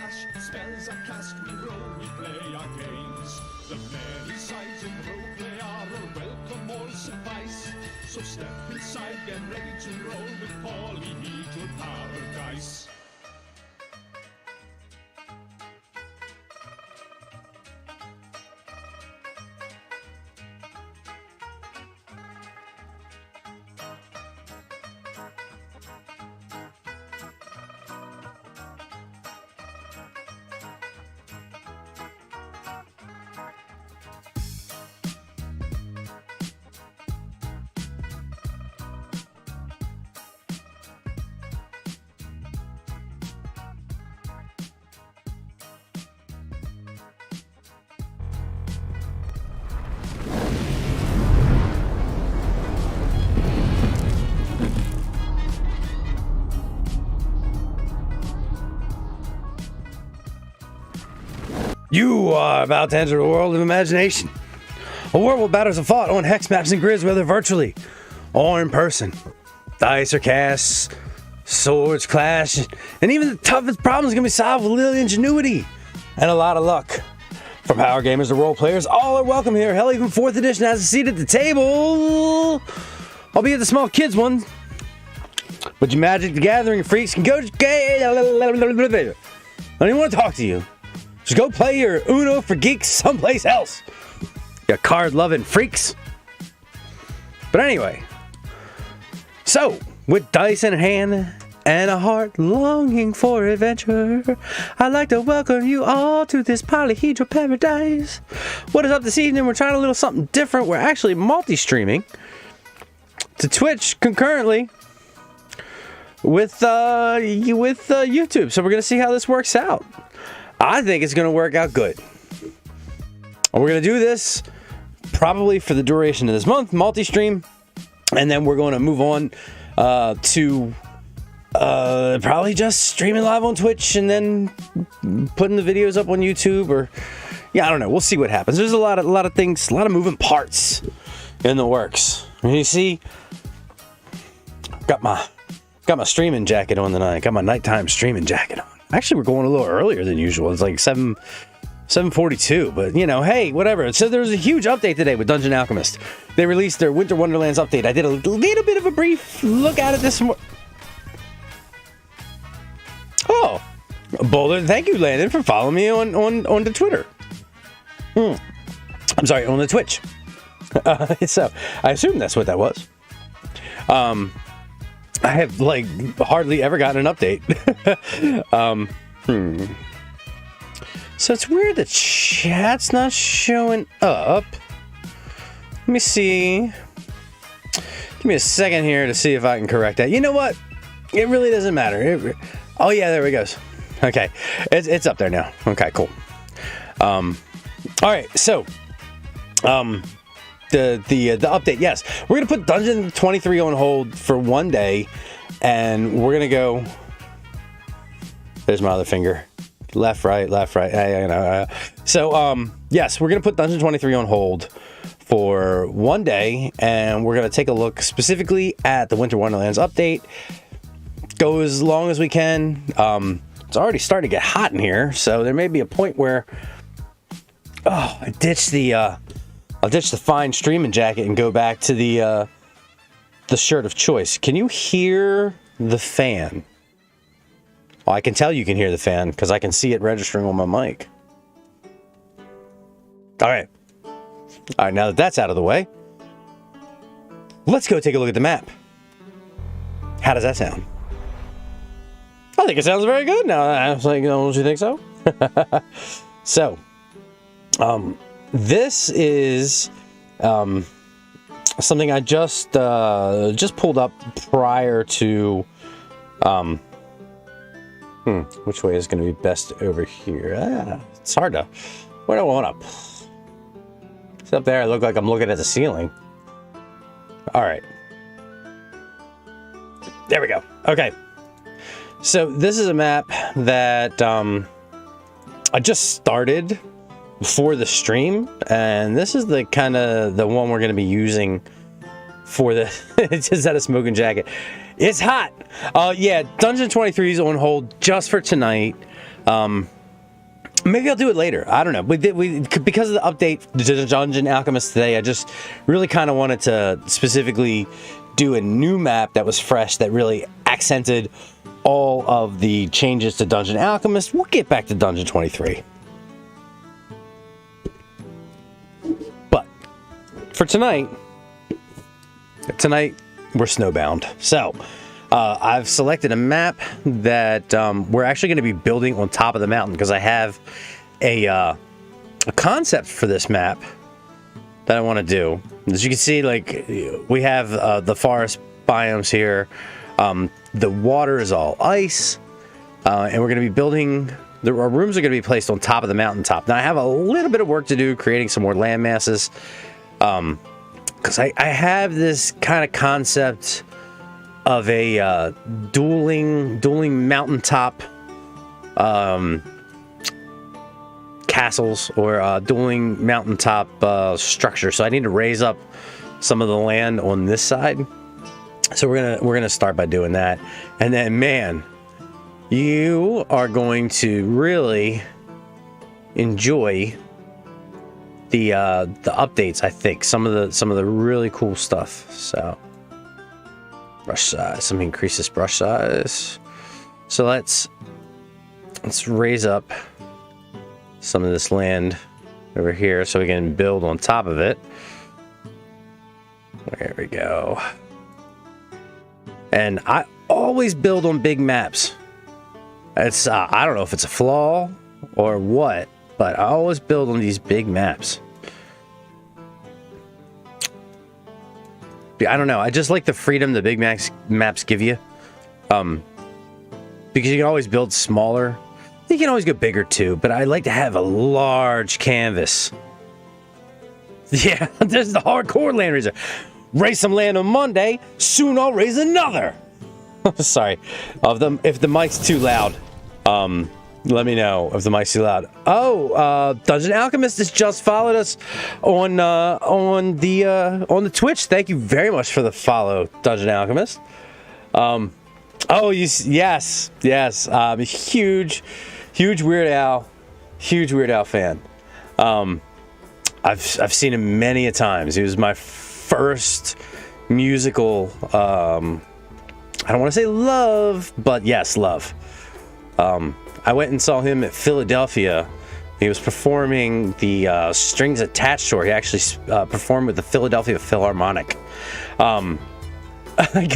flash, spells are cast, we roll, we play our games. The many sides of roleplay are a welcome or suffice. So step inside, get ready to roll with Polyhedral Paradise. You are about to enter a world of imagination. A world where battles are fought on hex maps and grids, whether virtually or in person. Dice are cast, swords clash, and even the toughest problems can be solved with a little ingenuity and a lot of luck. From power gamers to role players, all are welcome here. Hell, even 4th edition has a seat at the table. Albeit the small kids one. But your Magic the Gathering freaks can go. I don't even want to talk to you. Just go play your Uno for geeks someplace else. You card-loving freaks. But anyway, so with dice in hand and a heart longing for adventure, I'd like to welcome you all to this Polyhedral Paradise. What is up this evening? We're trying a little something different. We're actually multi-streaming to Twitch concurrently with YouTube. So we're going to see how this works out. I think it's going to work out good. We're going to do this probably for the duration of this month, multi-stream, and then we're going to move on to probably just streaming live on Twitch and then putting the videos up on YouTube, or yeah, I don't know. We'll see what happens. There's a lot of things, a lot of moving parts in the works. And you see, got my streaming jacket on tonight. Got my nighttime streaming jacket on. Actually, we're going a little earlier than usual. It's like 7:42, but you know, hey, whatever. So there was a huge update today with Dungeon Alchemist. They released their Winter Wonderlands update. I did a little bit of a brief look at it this morning. Oh, Boulder, thank you, Landon, for following me on the Twitter. I'm sorry, on the Twitch. So I assume that's what that was. I have, like, hardly ever gotten an update. So it's weird the chat's not showing up. Let me see. Give me a second here to see if I can correct that. You know what? It really doesn't matter. Oh, yeah, there it goes. Okay. It's up there now. Okay, cool. All right, so... The update, yes. We're going to put Dungeon 23 on hold for one day, and we're going to go... There's my other finger. Left, right. So, yes, we're going to put Dungeon 23 on hold for one day, and we're going to take a look specifically at the Winter Wonderlands update. Go as long as we can. It's already starting to get hot in here, so there may be a point where... Oh, I ditched the fine streaming jacket and go back to the shirt of choice. Can you hear the fan? Well, I can tell you can hear the fan because I can see it registering on my mic. All right, now that that's out of the way, let's go take a look at the map. How does that sound? I think it sounds very good now. I was like, don't you think so? So, this is something I just pulled up prior to. Which way is going to be best over here? It's hard to. Where do I want to? It's up there. I look like I'm looking at the ceiling. All right. There we go. Okay. So this is a map that I just started for the stream, and this is the kind of the one we're going to be using for the. It's just that a smoking jacket. It's hot. Yeah, Dungeon 23 is on hold just for tonight. Maybe I'll do it later. I don't know. Because of the update to Dungeon Alchemist today, I just really kind of wanted to specifically do a new map that was fresh, that really accented all of the changes to Dungeon Alchemist. We'll get back to Dungeon 23. But for tonight we're snowbound. So I've selected a map that we're actually going to be building on top of the mountain, because I have a concept for this map that I want to do. As you can see, like, we have the forest biomes here. The water is all ice, and we're going to be building. Our rooms are going to be placed on top of the mountaintop. Now I have a little bit of work to do creating some more land masses, because I have this kind of concept of a dueling mountaintop castles, or dueling mountaintop structure. So I need to raise up some of the land on this side. So we're gonna start by doing that, and then, man, you are going to really enjoy the updates. I think some of the really cool stuff. So brush size. Let me increase this brush size. So let's raise up some of this land over here so we can build on top of it. There we go. And I always build on big maps. It's I don't know if it's a flaw or what, but I always build on these big maps. I don't know. I just like the freedom the big maps give you. Because you can always build smaller. You can always go bigger too, but I like to have a large canvas. Yeah, there's the hardcore land raiser. Raise some land on Monday, soon I'll raise another. Sorry. If the mic's too loud, let me know if the mic's too loud. Oh, Dungeon Alchemist has just followed us on the Twitch. Thank you very much for the follow, Dungeon Alchemist. Yes. Huge Weird Al fan. I've seen him many a times. He was my first musical, I don't want to say love, but yes, love. I went and saw him at Philadelphia. He was performing the Strings Attached tour. He actually performed with the Philadelphia Philharmonic. I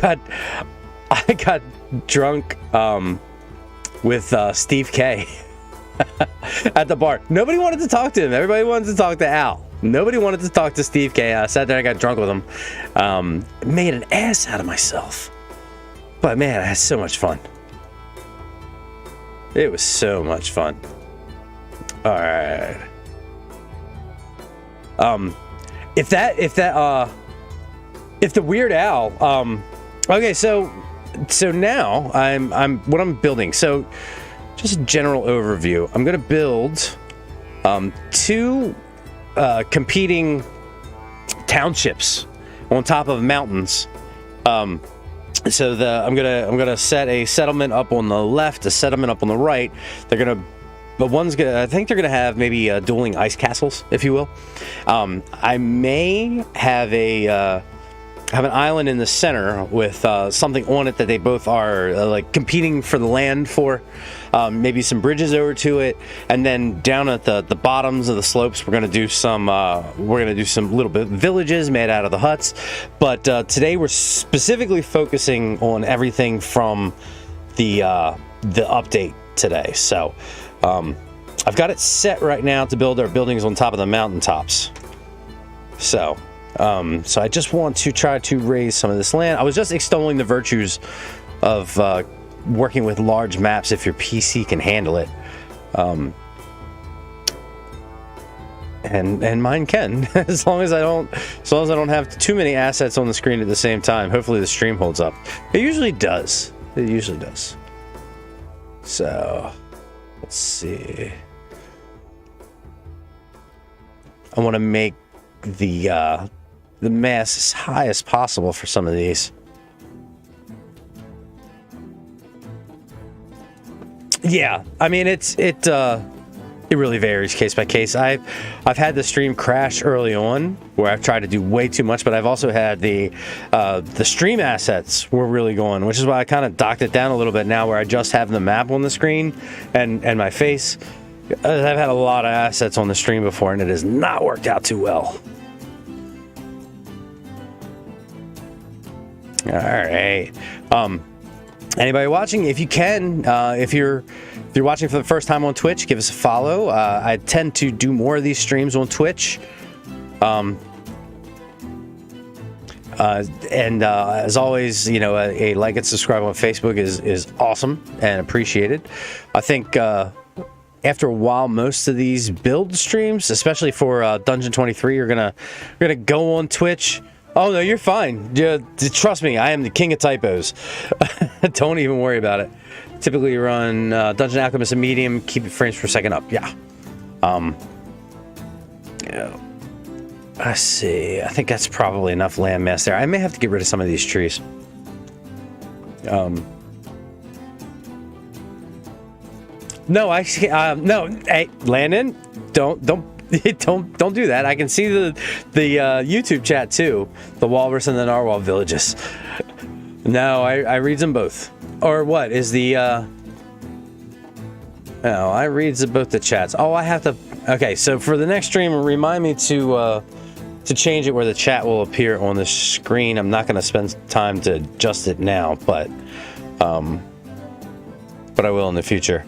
got drunk with Steve K at the bar. Nobody wanted to talk to him. Everybody wanted to talk to Al. Nobody wanted to talk to Steve K. I sat there, I got drunk with him. Made an ass out of myself. But man, I had so much fun. It was so much fun. Alright. If the Weird Al, okay, so now what I'm building. So just a general overview. I'm gonna build two competing townships on top of mountains. So I'm gonna set a settlement up on the left, a settlement up on the right. I think they're gonna have maybe dueling ice castles, if you will. I may have an island in the center with something on it that they both are like competing for the land for. Maybe some bridges over to it, and then down at the bottoms of the slopes, we're gonna do some little bit villages made out of the huts. But today we're specifically focusing on everything from the update today. So I've got it set right now to build our buildings on top of the mountaintops. So I just want to try to raise some of this land. I was just extolling the virtues of working with large maps if your PC can handle it, and mine can, as long as I don't have too many assets on the screen at the same time. Hopefully the stream holds up. It usually does. So let's see. I want to make the mass as high as possible for some of these. Yeah, I mean it it really varies case by case. I've had the stream crash early on where I've tried to do way too much, but I've also had the stream assets were really going, which is why I kind of docked it down a little bit now, where I just have the map on the screen and my face. I've had a lot of assets on the stream before, and it has not worked out too well. All right. Anybody watching, if you can, if you're watching for the first time on Twitch, give us a follow. I tend to do more of these streams on Twitch. As always, you know, a like and subscribe on Facebook is awesome and appreciated. I think after a while, most of these build streams, especially for Dungeon 23, are gonna go on Twitch. Oh no, you're fine. Trust me, I am the king of typos. Don't even worry about it. Typically run Dungeon Alchemist in medium, keep it frames per second up. Yeah. Yeah. Let's see. I think that's probably enough landmass there. I may have to get rid of some of these trees. No, no. Hey, Landon, don't do that. I can see the YouTube chat too. The Walrus and the Narwhal villages. No, I reads them both. Or what is the? No, I reads both the chats. Oh, I have to. Okay, so for the next stream, remind me to change it where the chat will appear on the screen. I'm not going to spend time to adjust it now, but I will in the future.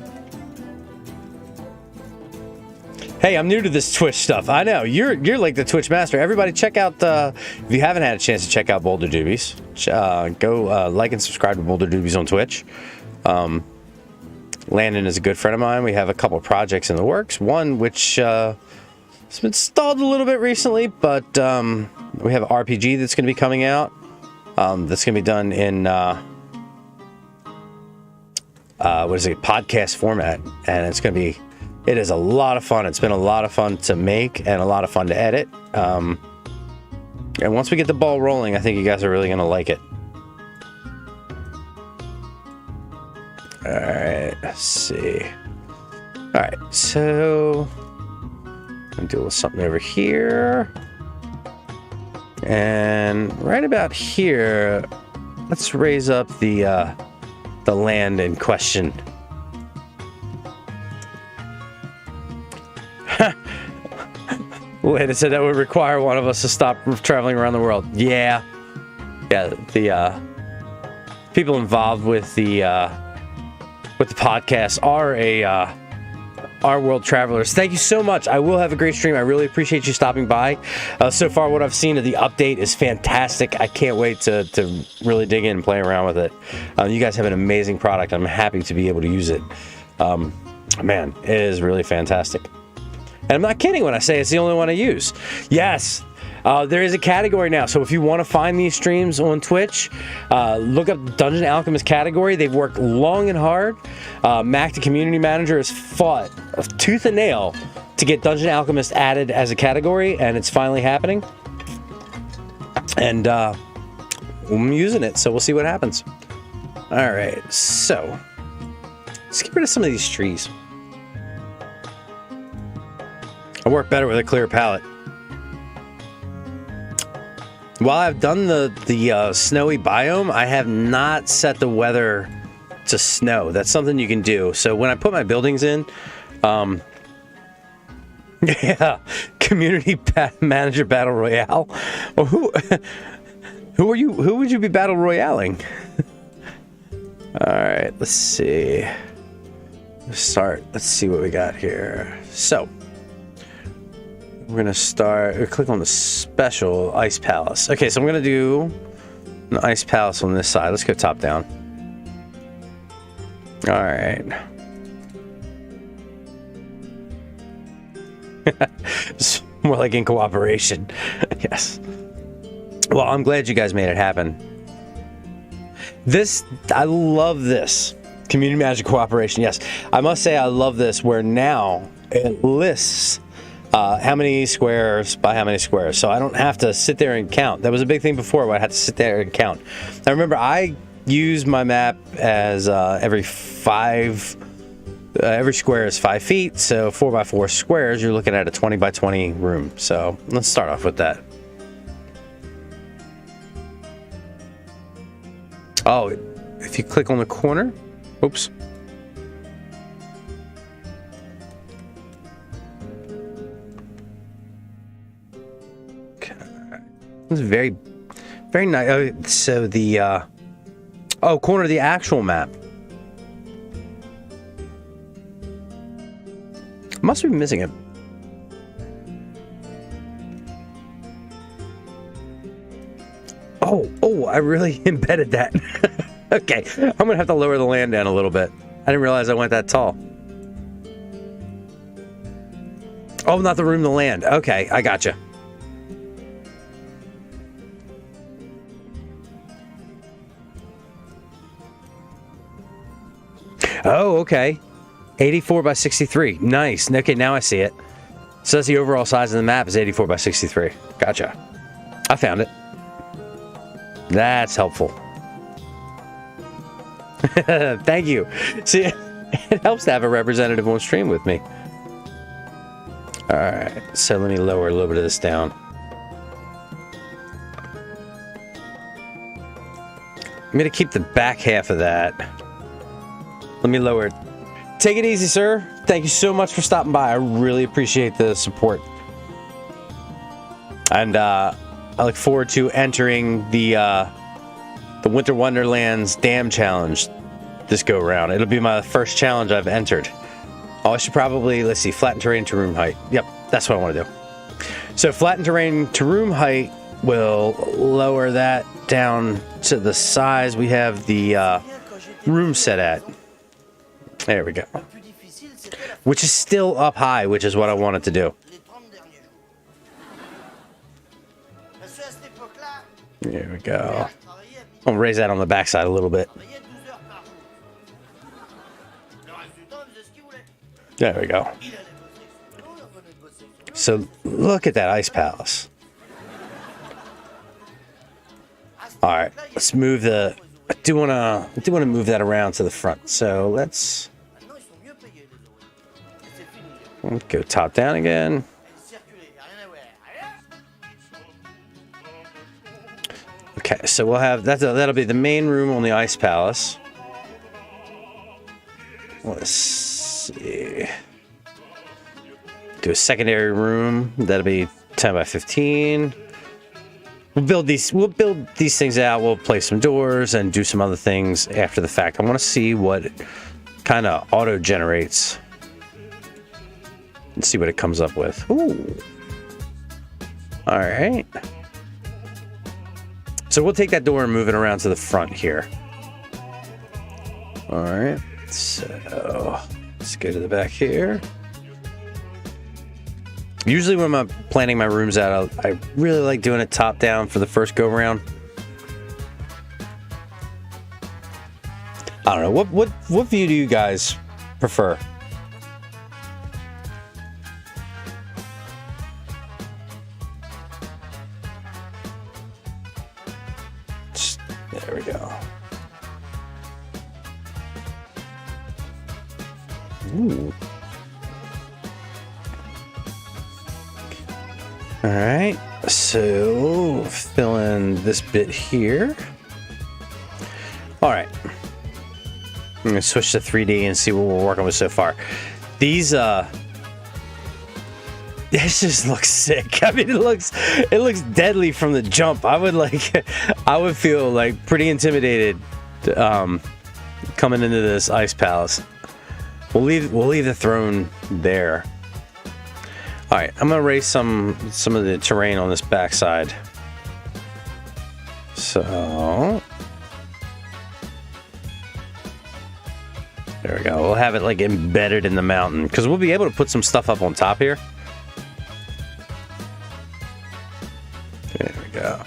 Hey, I'm new to this Twitch stuff. I know you're like the Twitch master. Everybody, check out if you haven't had a chance to check out Boulder Doobies, go like and subscribe to Boulder Doobies on Twitch. Landon is a good friend of mine. We have a couple projects in the works. One which has been stalled a little bit recently, but we have an RPG that's going to be coming out. That's going to be done in podcast format, and it's going to be. It is a lot of fun. It's been a lot of fun to make and a lot of fun to edit. And once we get the ball rolling, I think you guys are really going to like it. All right, let's see. All right, so I'm going to deal with something over here. And right about here, let's raise up the land in question. Lana said that would require one of us to stop traveling around the world. Yeah, the people involved with the podcast are world travelers. Thank you so much. I will have a great stream. I really appreciate you stopping by. So far, what I've seen of the update is fantastic. I can't wait to really dig in and play around with it. You guys have an amazing product. I'm happy to be able to use it. Man, it is really fantastic. And I'm not kidding when I say it's the only one I use. Yes, there is a category now. So if you want to find these streams on Twitch, look up Dungeon Alchemist category. They've worked long and hard. Mac, the community manager, has fought tooth and nail to get Dungeon Alchemist added as a category, and it's finally happening. And I'm using it, so we'll see what happens. All right, so let's get rid of some of these trees. I work better with a clear palette. While I've done the snowy biome, I have not set the weather to snow. That's something you can do. So when I put my buildings in, yeah, community manager battle royale. Well, who are you? Who would you be battle royaling? All right, let's see. Let's start. Let's see what we got here. So. We're gonna start, click on the special Ice Palace. Okay, so I'm gonna do an Ice Palace on this side. Let's go top down. All right. It's more like in cooperation. Yes. Well, I'm glad you guys made it happen. I love this. Community Magic Cooperation, yes. I must say I love this, where now it lists how many squares by how many squares, so I don't have to sit there and count. That was a big thing before, where I had to sit there and count. I remember I use my map as every 5 Every square is 5 feet, so 4 by 4 squares, you're looking at a 20 by 20 room. So let's start off with that. Oh, if you click on the corner, oops. Okay. This is very, very nice. Oh, so the, corner of the actual map. Must be missing it. Oh, I really embedded that. Okay, I'm gonna have to lower the land down a little bit. I didn't realize I went that tall. Oh, not the room, the land. Okay, I gotcha. Oh, okay. 84 by 63. Nice. Okay, now I see it. Says the overall size of the map is 84 by 63. Gotcha. I found it. That's helpful. Thank you. See, it helps to have a representative on stream with me. All right, so let me lower a little bit of this down. I'm going to keep the back half of that. Let me lower it. Take it easy, sir. Thank you so much for stopping by. I really appreciate the support. And I look forward to entering the Winter Wonderland's Dam Challenge this go around. It'll be my first challenge I've entered. Oh, I should probably, let's see, flatten terrain to room height. Yep, that's what I want to do. So flatten terrain to room height will lower that down to the size we have the room set at. There we go. Which is still up high, which is what I wanted to do. There we go. I'll raise that on the backside a little bit. There we go. So look at that ice palace. All right, let's move the. I do want to move that around to the front. So let's go top down again. Okay, so we'll have that'll be the main room on the ice palace. Let's see. Do a secondary room. That'll be 10 by 15. We'll build these things out. We'll place some doors and do some other things after the fact. I want to see what it kind of auto generates and see what it comes up with. Ooh. All right. So we'll take that door and move it around to the front here. All right. So let's go to the back here. Usually when I'm planning my rooms out, I really like doing it top down for the first go round. I don't know. What view do you guys prefer? There we go. Ooh. All right, so fill in this bit here. All right, I'm gonna switch to 3D and see what we're working with so far. These, this just looks sick. I mean, it looks deadly from the jump. I would feel like pretty intimidated, coming into this ice palace. We'll leave the throne there. All right, I'm gonna raise some of the terrain on this backside. So there we go. We'll have it like embedded in the mountain because we'll be able to put some stuff up on top here. There we go.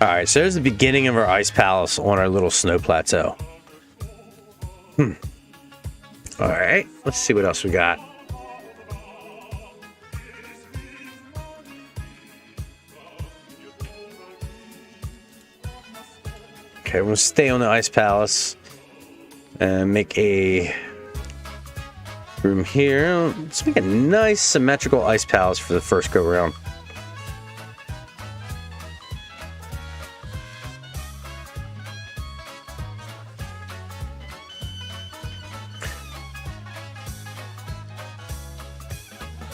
All right, so there's the beginning of our ice palace on our little snow plateau. All right, let's see what else we got. Okay, we'll stay on the ice palace. And make a room here. Let's make a nice symmetrical ice palace for the first go round.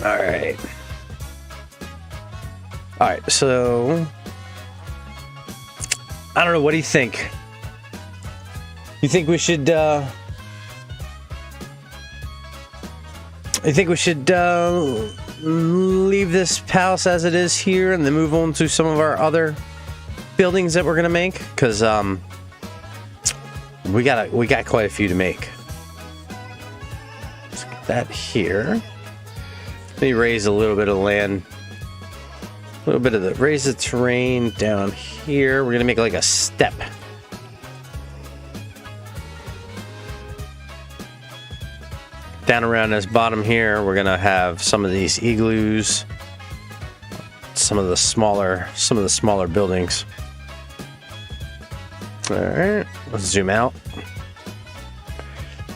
Alright. Alright, so I don't know, what do you think? You think we should leave this palace as it is here and then move on to some of our other buildings that we're gonna make? Because we got quite a few to make. Let's get that here. Let me raise a little bit of land. A little bit of raise the terrain down here. We're gonna make like a step. Down around this bottom here, we're gonna have some of these igloos, some of the smaller buildings. All right, let's zoom out.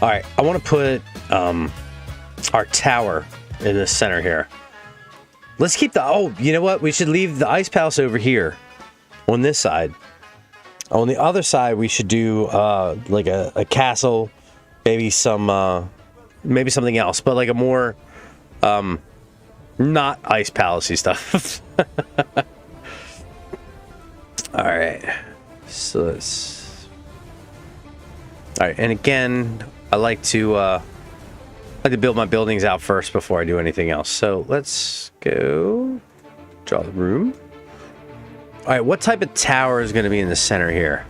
All right, I want to put our tower in the center here. Let's keep the, oh, you know what? We should leave the ice palace over here on this side. On the other side, we should do like a castle, maybe some, maybe something else, but like a more not ice palacey stuff. All right, so let's. All right, and again, I like to build my buildings out first before I do anything else. So let's go draw the room. All right, what type of tower is going to be in the center here?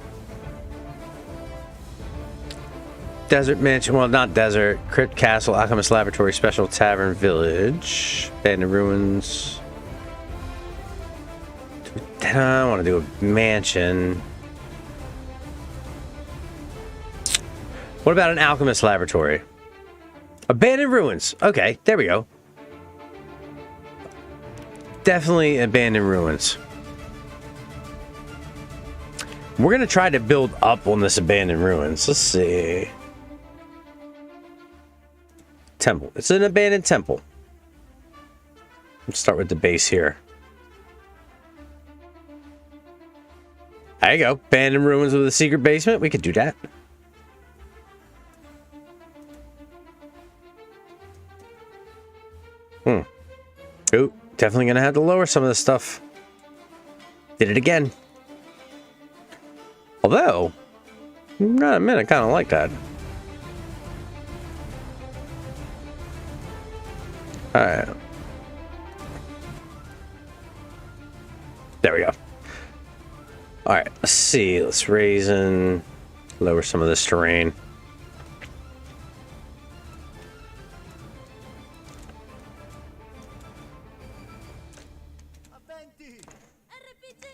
Desert mansion, well, not desert. Crypt, castle, alchemist laboratory, special tavern, village, abandoned ruins. I want to do a mansion. What about an alchemist laboratory? Abandoned ruins. Okay, there we go. Definitely abandoned ruins. We're going to try to build up on this abandoned ruins. Let's see. Temple. It's an abandoned temple. Let's start with the base here. There you go. Abandoned ruins with a secret basement. We could do that. Oh, definitely gonna have to lower some of this stuff. Did it again. Although, not a minute, I kind of like that. All right. There we go. All right, let's see. Let's raise and lower some of this terrain.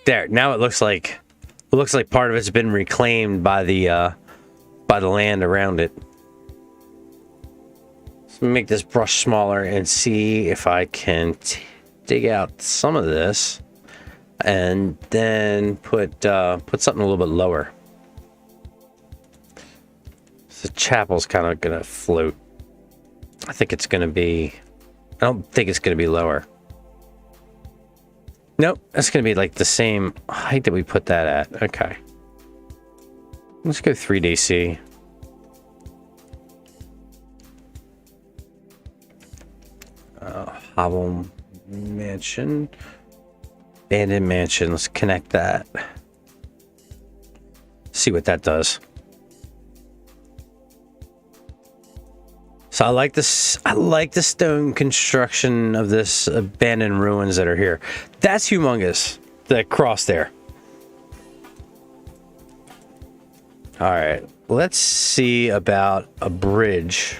There. Now it looks like part of it's been reclaimed by the land around it. So make this brush smaller and see if I can dig out some of this, and then put something a little bit lower. So the chapel's kind of gonna float. I think it's gonna be. I don't think it's gonna be lower. Nope, that's going to be like the same height that we put that at. Okay. Let's go 3DC. Hovel mansion. Abandoned mansion. Let's connect that. See what that does. So I like this. I like the stone construction of this abandoned ruins that are here. That's humongous. That cross there. All right, let's see about a bridge.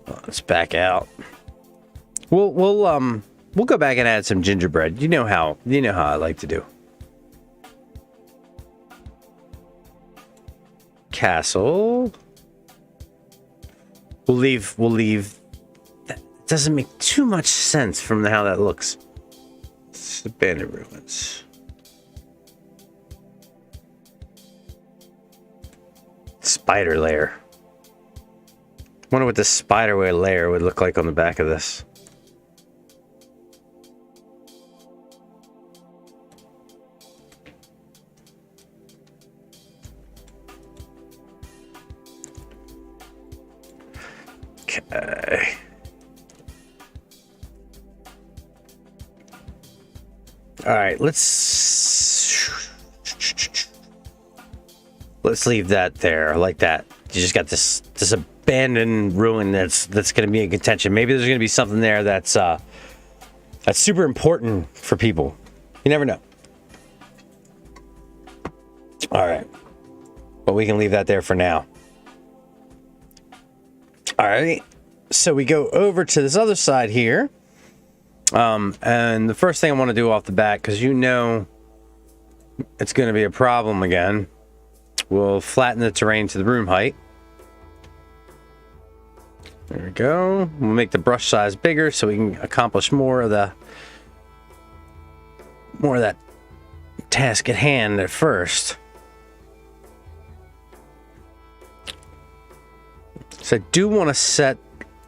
Let's back out. We'll go back and add some gingerbread. You know how I like to do. Castle. We'll leave. That doesn't make too much sense from how that looks. It's abandoned ruins. Spider layer. Wonder what this spider layer would look like on the back of this. Okay. All right, let's leave that there like that. You just got this abandoned ruin that's going to be in contention. Maybe there's going to be something there that's super important for people. You never know. All right, but we can leave that there for now. All right, so we go over to this other side here. And the first thing I want to do off the bat, because you know it's going to be a problem again, we'll flatten the terrain to the room height. There we go. We'll make the brush size bigger so we can accomplish more of that task at hand at first. So I do want to set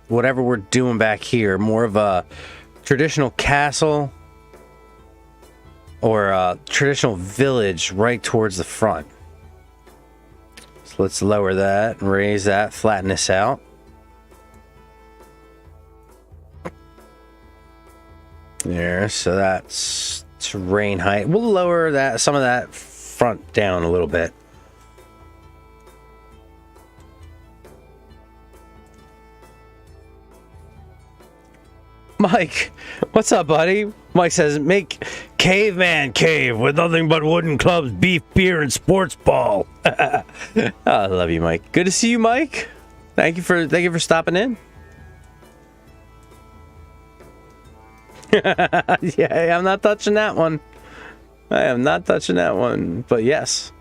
whatever we're doing back here more of a traditional castle or a traditional village right towards the front. So let's lower that and raise that, flatten this out. There, so that's terrain height. We'll lower that, some of that front down a little bit. Mike, what's up, buddy? Mike says, make caveman cave with nothing but wooden clubs, beef, beer, and sports ball. Oh, I love you, Mike. Good to see you, Mike. Thank you for stopping in. Yeah, I'm not touching that one. I am not touching that one, but yes.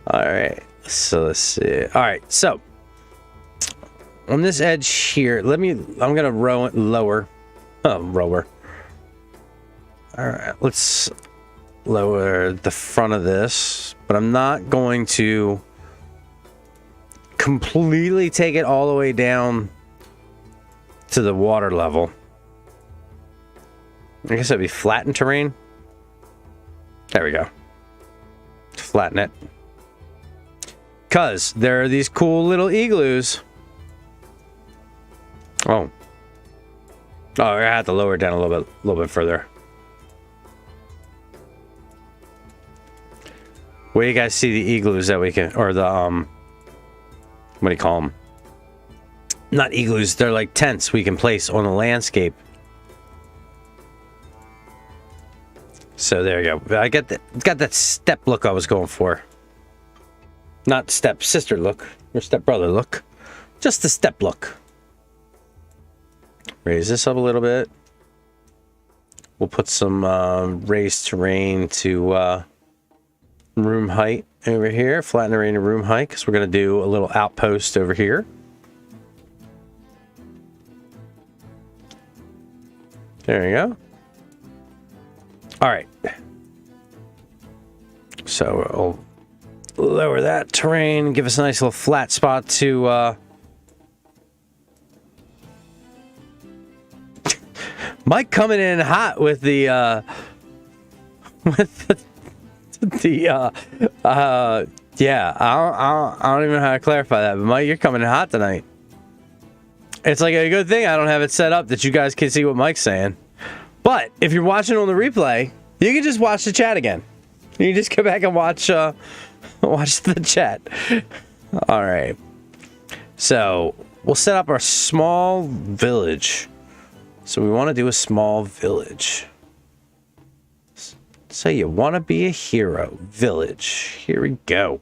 All right, so let's see. All right, so on this edge here, I'm gonna lower. Rower. All right, let's lower the front of this, but I'm not going to completely take it all the way down to the water level. I guess that'd be flattened terrain. There we go. Flatten it. Cause there are these cool little igloos. Oh, I have to lower it down a little bit further. Where do you guys see the igloos that we can, or the what do you call them? Not igloos, they're like tents we can place on the landscape. So there you go. I got that step look I was going for. Not step sister look or step brother look. Just the step look. Raise this up a little bit. We'll put some raised terrain to room height over here. Flatten the terrain to room height because we're going to do a little outpost over here. There you go. All right. So we'll lower that terrain, give us a nice little flat spot to Mike coming in hot with the yeah, I don't even know how to clarify that, but Mike, you're coming in hot tonight. It's like a good thing I don't have it set up that you guys can see what Mike's saying. But if you're watching on the replay, you can just watch the chat again. You can just go back and watch the chat. All right. So we'll set up our small village. So we want to do a small village. So you want to be a hero. Village. Here we go.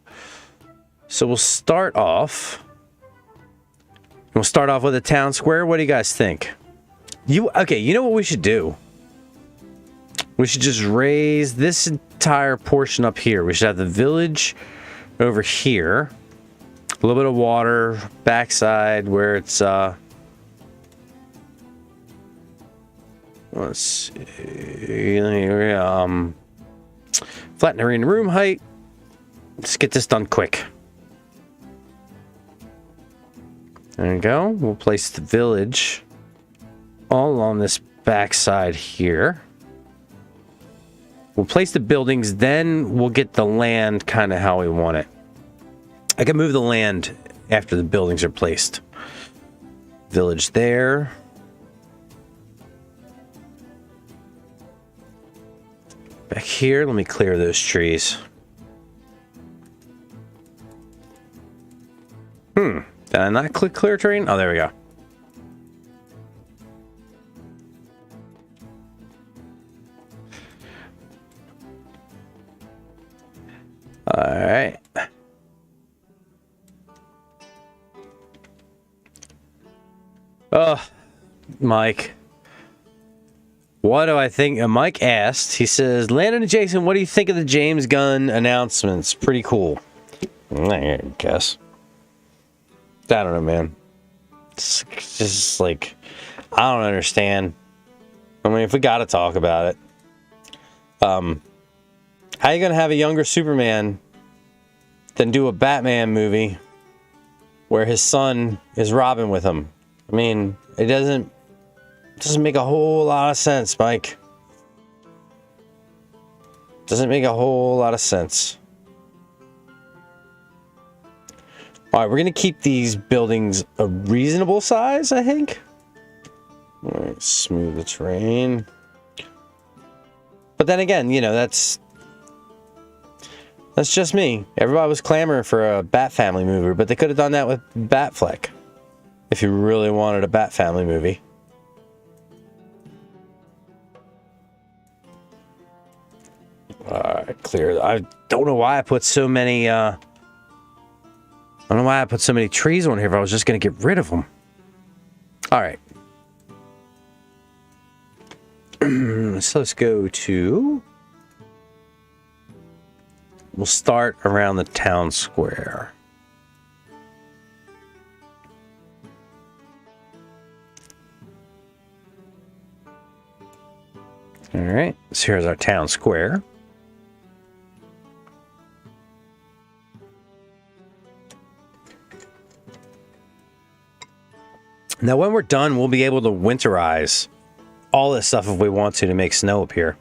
So we'll start off. We'll start off with a town square. What do you guys think? Okay, you know what we should do? We should just raise this entire portion up here. We should have the village over here. A little bit of water backside where it's let's see. Flatten the room height. Let's get this done quick. There we go. We'll place the village all along this backside here. We'll place the buildings, then we'll get the land kind of how we want it. I can move the land after the buildings are placed. Village there. Back here, let me clear those trees. Did I not click clear terrain? Oh, there we go. All right. Oh, Mike. What do I think? Mike asked, he says, Landon and Jason, what do you think of the James Gunn announcements? Pretty cool. I guess. I don't know, man. It's just like, I don't understand. I mean, if we got to talk about it. How you going to have a younger Superman than do a Batman movie where his son is Robin with him? I mean, it doesn't make a whole lot of sense, Mike. Doesn't make a whole lot of sense. All right, we're going to keep these buildings a reasonable size, I think. All right, smooth the terrain. But then again, you know, that's just me. Everybody was clamoring for a Bat Family movie, but they could have done that with Batfleck. If you really wanted a Bat Family movie. Alright, clear. I don't know why I put so many, I don't know why I put so many trees on here if I was just going to get rid of them. Alright. So let's go to... We'll start around the town square. Alright, so here's our town square. Now when we're done, we'll be able to winterize all this stuff if we want to make snow appear.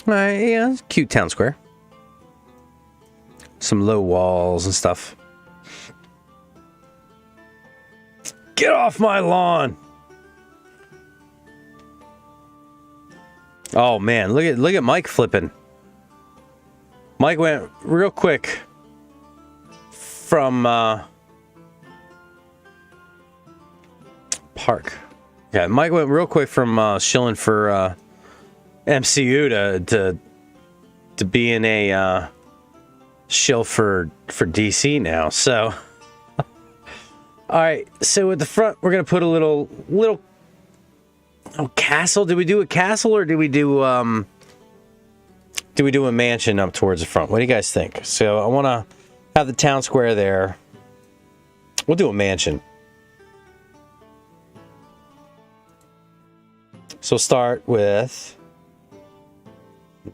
Alright, yeah, it's a cute town square. Some low walls and stuff. Get off my lawn! Oh man, look at Mike flipping. Mike went real quick from Park. Yeah, Mike went real quick from shilling for MCU to being a shill for DC now. So, all right. So at the front, we're gonna put a little castle. Did we do a castle or did we do a mansion up towards the front? What do you guys think? So I want to have the town square there. We'll do a mansion. So start with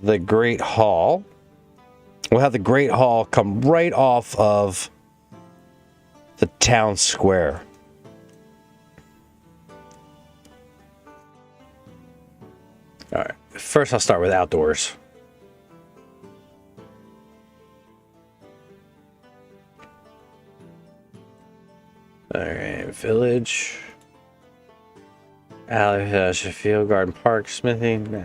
the Great Hall. We'll have the Great Hall come right off of the town square. All right. First, I'll start with outdoors. All right, village. Alley, Sheffield, Garden Park, Smithy. Nah.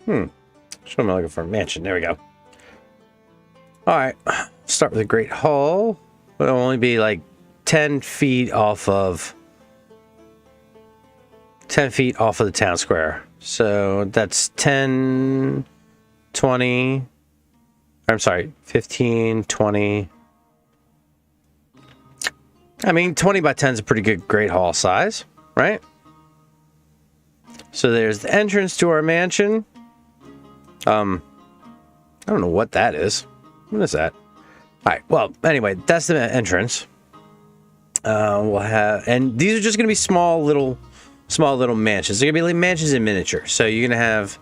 What am I looking for? Mansion. There we go. All right. Start with the Great Hall. It'll only be like 10 feet off of the town square. So that's 10, 20. I'm sorry, 15, 20. I mean, 20 by 10 is a pretty good Great Hall size, right? So there's the entrance to our mansion. I don't know what that is. What is that? All right. Well, anyway, that's the entrance. We'll have, and these are just going to be small little small little mansions. They're gonna be like mansions in miniature. So you're gonna have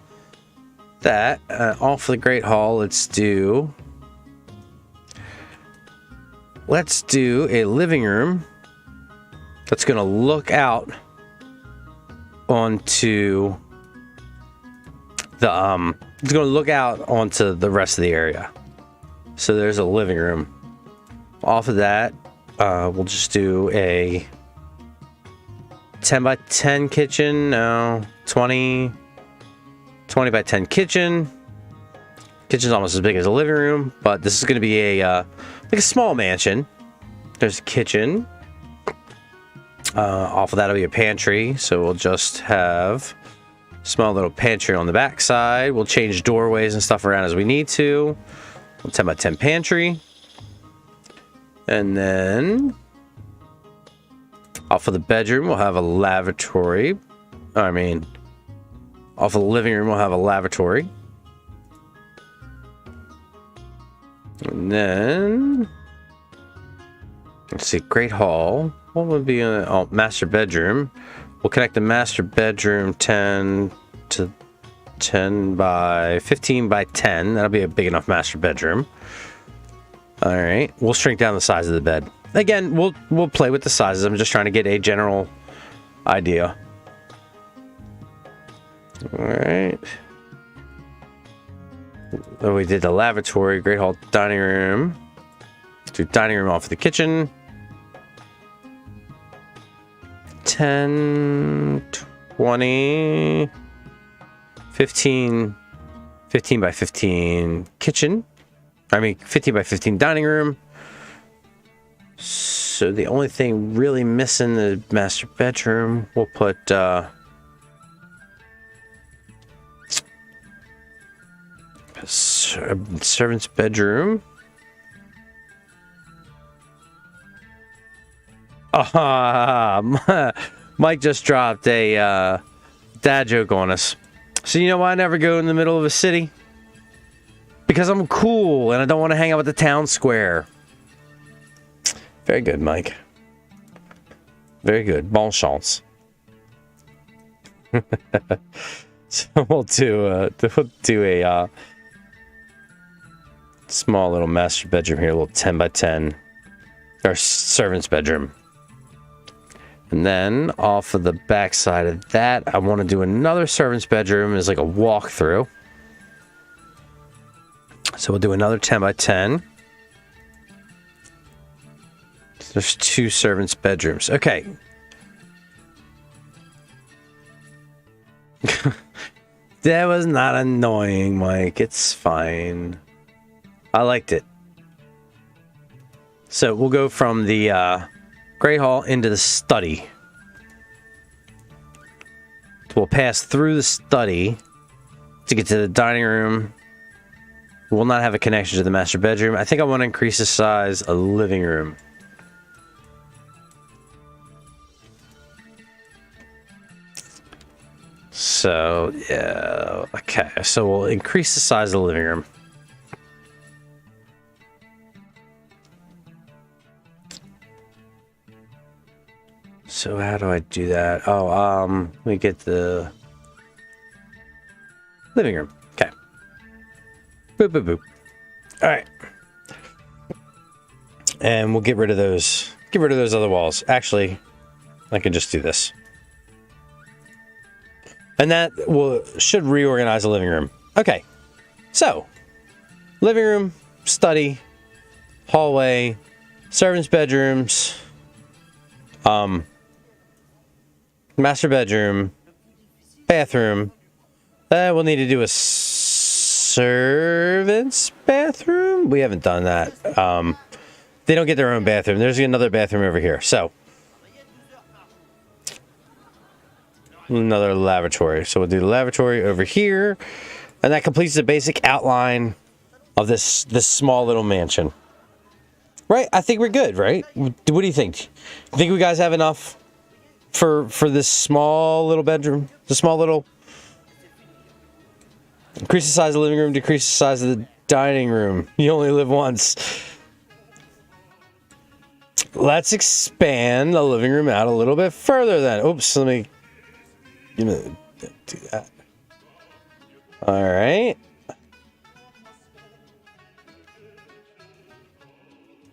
that off the Great Hall. Let's do a living room that's gonna look out onto the it's gonna look out onto the rest of the area. So there's a living room. Off of that, we'll just do a 10 by 10 kitchen. No, 20 by 10 kitchen. Kitchen's almost as big as a living room, but this is going to be a like a small mansion. There's a kitchen. Off of that will be a pantry, so we'll just have a small little pantry on the back side. We'll change doorways and stuff around as we need to. 10 by 10 pantry. And then off of the bedroom, we'll have a lavatory. Off of the living room, we'll have a lavatory. And then, let's see, Great Hall. What would be a master bedroom? We'll connect the master bedroom 10 to 10 by 15 by 10. That'll be a big enough master bedroom. All right, we'll shrink down the size of the bed. Again, we'll play with the sizes. I'm just trying to get a general idea. All right. Then we did the lavatory, Great Hall, dining room. Let's do dining room off of the kitchen. 10, 20, 15 by 15 kitchen. 15 by 15 dining room. So the only thing really missing the master bedroom, we'll put servant's bedroom. Mike just dropped a dad joke on us. So you know why I never go in the middle of a city? Because I'm cool and I don't want to hang out with the town square. Very good, Mike. Very good. Bon chance. So we'll do a small little master bedroom here, a little 10 by 10. Our servant's bedroom. And then off of the back side of that, I want to do another servant's bedroom as like a walkthrough. So we'll do another 10 by 10. There's 2 servants' bedrooms. Okay. That was not annoying, Mike. It's fine. I liked it. So we'll go from the Great Hall into the study. We'll pass through the study to get to the dining room. We will not have a connection to the master bedroom. I think I want to increase the size of the living room. So, yeah, okay. So we'll increase the size of the living room. So how do I do that? Oh, let me get the living room. Okay. Boop, boop, boop. All right. And we'll get rid of those. Get rid of those other walls. Actually, I can just do this. And that should reorganize the living room. Okay. So, living room, study, hallway, servants' bedrooms, master bedroom, bathroom. We'll need to do a servants' bathroom. We haven't done that. They don't get their own bathroom. There's another bathroom over here. So, another lavatory. So we'll do the lavatory over here, and that completes the basic outline of this small little mansion. Right? I think we're good, right? What do you think? You think we guys have enough for this small little bedroom? The small little... Increase the size of the living room, decrease the size of the dining room. You only live once. Let's expand the living room out a little bit further then. Oops, let me You know, do that. All right.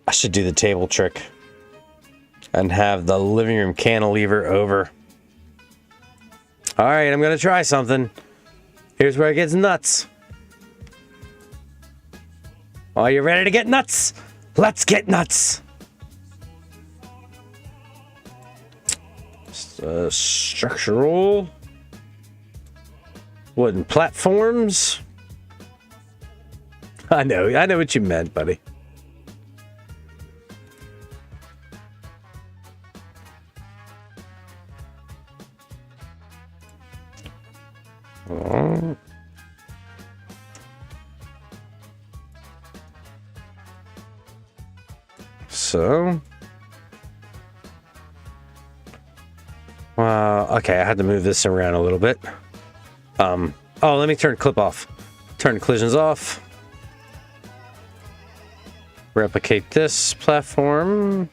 I should do the table trick and have the living room cantilever over. All right, I'm going to try something. Here's where it gets nuts. Are you ready to get nuts? Let's get nuts. Structural wooden platforms. I know what you meant, buddy. So, okay, I had to move this around a little bit. Oh, let me turn clip off. Turn collisions off. Replicate this platform.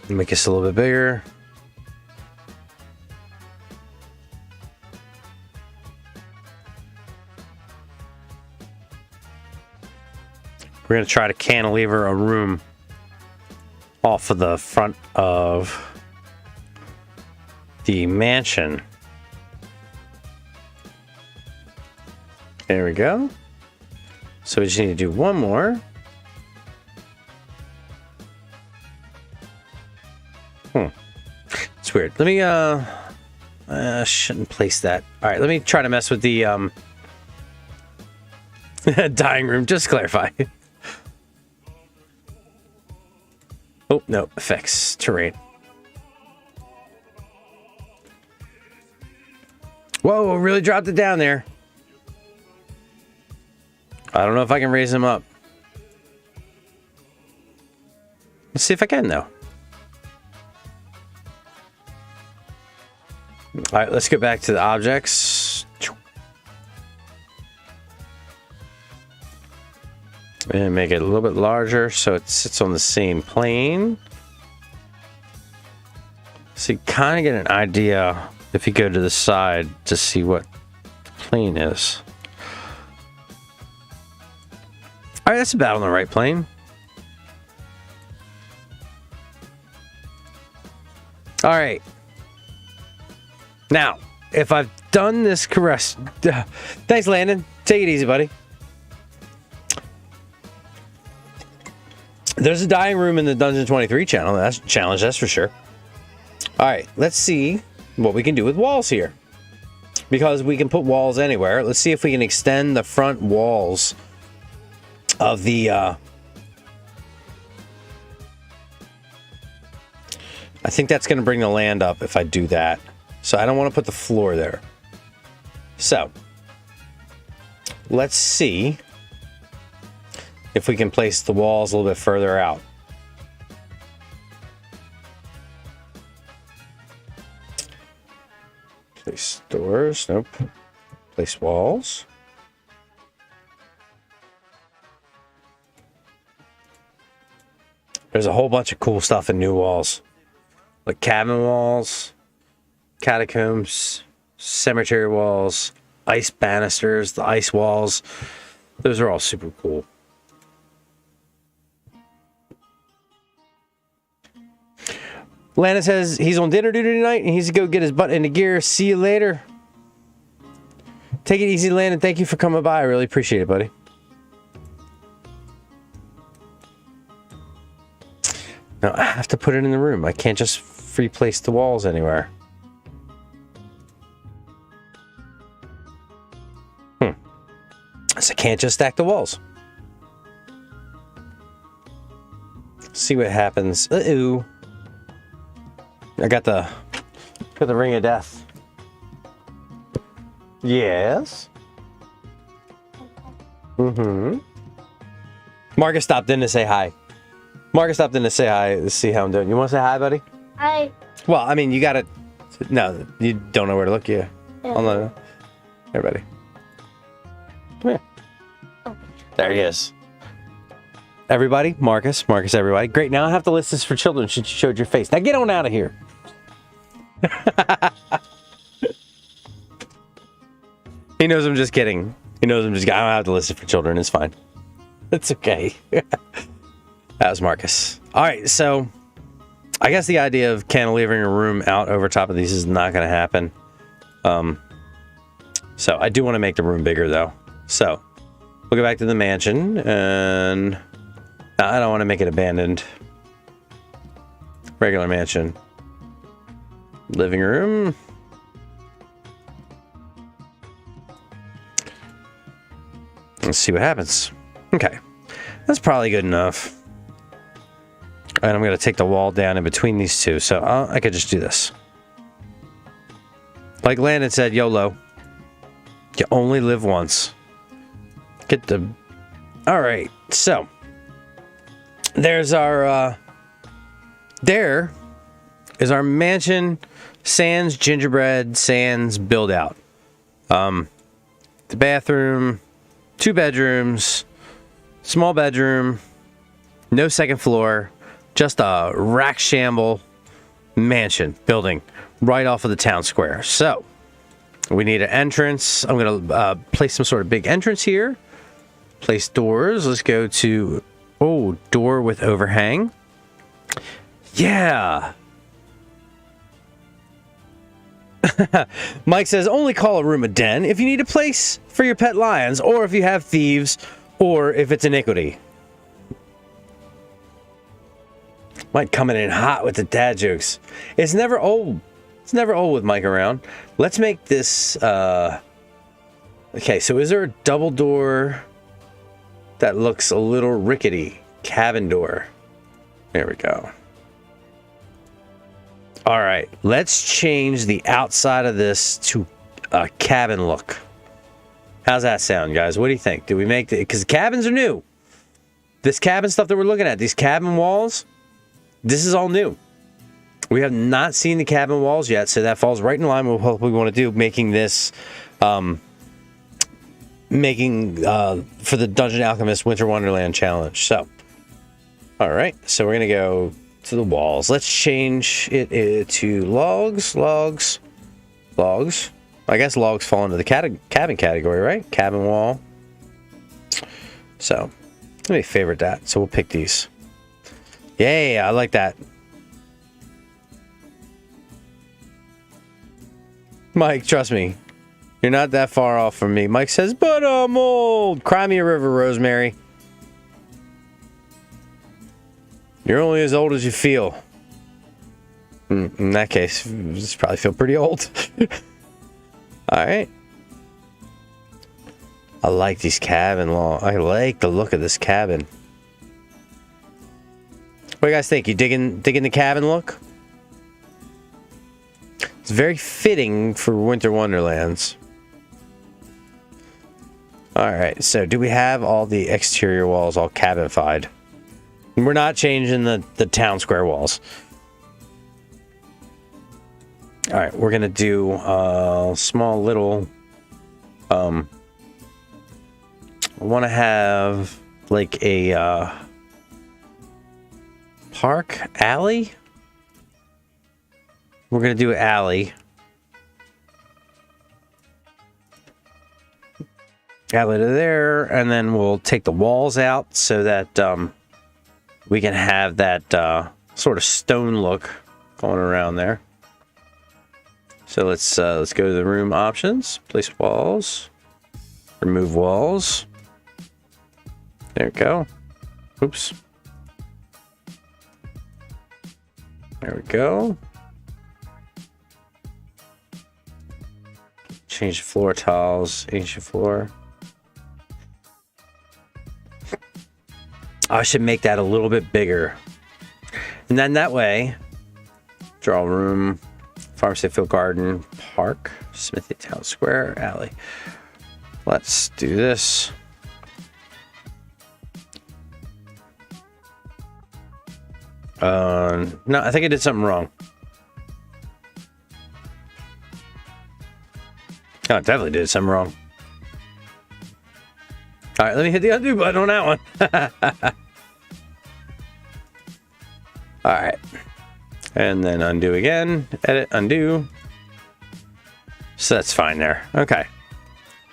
Make this a little bit bigger. We're going to try to cantilever a room off of the front of the mansion. There we go. So we just need to do one more. It's weird. Let me, shouldn't place that. All right, let me try to mess with the, dying room, just to clarify. Oh, no, effects, terrain. Whoa, really dropped it down there. I don't know if I can raise him up. Let's see if I can, though. All right, let's get back to the objects. And make it a little bit larger so it sits on the same plane. So you kind of get an idea if you go to the side to see what the plane is. All right, that's about on the right plane. All right. Now, if I've done this correct... Thanks, Landon. Take it easy, buddy. There's a dying room in the Dungeon 23 channel. That's a challenge, that's for sure. All right, let's see what we can do with walls here. Because we can put walls anywhere. Let's see if we can extend the front walls of the... I think that's going to bring the land up if I do that. So I don't want to put the floor there. So, let's see if we can place the walls a little bit further out. Place doors, nope. Place walls. There's a whole bunch of cool stuff in new walls. Like cabin walls, catacombs, cemetery walls, ice banisters, the ice walls. Those are all super cool. Lana says he's on dinner duty tonight and he's to go get his butt into gear. See you later. Take it easy, Landon. Thank you for coming by. I really appreciate it, buddy. Now I have to put it in the room. I can't just free place the walls anywhere. So I can't just stack the walls. See what happens. Uh-oh. I got the ring of death. Yes. Mm-hmm. Marcus stopped in to say hi. Marcus stopped in to say hi to see how I'm doing. You want to say hi, buddy? Hi. Well, I mean, you gotta... No, you don't know where to look. Yeah. Here, buddy. Come here. Oh. There he is. everybody. Marcus, everybody. Great. Now I have to list this for children since you showed your face. Now get on out of here. He knows I'm just kidding. I don't have to list it for children. It's fine. It's okay. That was Marcus. All right, so I guess the idea of cantilevering a room out over top of these is not going to happen. So I do want to make the room bigger, though. So we'll go back to the mansion, and I don't want to make it abandoned. Regular mansion. Living room. Let's see what happens. Okay. That's probably good enough. And I'm going to take the wall down in between these two. So I could just do this. Like Landon said, YOLO. You only live once. Get the... Alright, so. There's our... There is our mansion sans gingerbread sans build out. The bathroom, 2 bedrooms, small bedroom, no second floor, just a ramshackle mansion building right off of the town square. So we need an entrance. I'm going to place some sort of big entrance here. Place doors. Let's go to, door with overhang. Yeah. Mike says, only call a room a den if you need a place for your pet lions, or if you have thieves, or if it's iniquity. Mike coming in hot with the dad jokes. It's never old. It's never old with Mike around. Let's make this, okay, so is there a double door that looks a little rickety? Cabin door. There we go. All right, let's change the outside of this to a cabin look. How's that sound, guys? What do you think? Do we make the... Because cabins are new. This cabin stuff that we're looking at, these cabin walls, this is all new. We have not seen the cabin walls yet, so that falls right in line with what we want to do, making this... for the Dungeon Alchemist Winter Wonderland Challenge. So, all right, so we're going to go to the walls. Let's change it to logs. I guess logs fall into the cabin category, right? Cabin wall. So, let me favorite that. So we'll pick these. Yay, I like that. Mike, trust me. You're not that far off from me. Mike says, but I'm old. Cry me a river, Rosemary. You're only as old as you feel. In that case, you just probably feel pretty old. Alright. I like these cabin walls. I like the look of this cabin. What do you guys think? You digging the cabin look? It's very fitting for Winter Wonderlands. Alright, so do we have all the exterior walls all cabinified? We're not changing the town square walls. Alright, we're gonna do a small little... I want to have like a park alley. We're gonna do an alley. Alley to there, and then we'll take the walls out so that we can have that sort of stone look going around there. So let's go to the room options. Place walls. Remove walls. There we go. Oops. There we go. Change the floor tiles. Ancient floor. I should make that a little bit bigger. And then that way, draw room, Farmstead Field Garden, Park, Smithy Town Square, Alley. Let's do this. No, I think I did something wrong. Oh, I definitely did something wrong. All right, let me hit the undo button on that one. All right. And then undo again. Edit, undo. So that's fine there. Okay.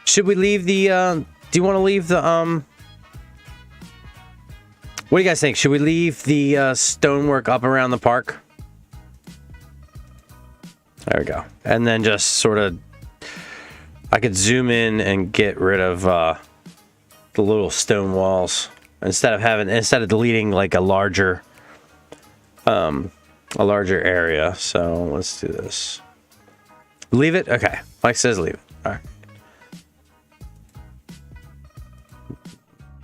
Should we leave the, do you want to leave the, what do you guys think? Should we leave the stonework up around the park? There we go. And then just sort of, I could zoom in and get rid of the little stone walls instead of deleting like a larger area. So let's do this. Leave it? Okay. Mike says leave it. All right.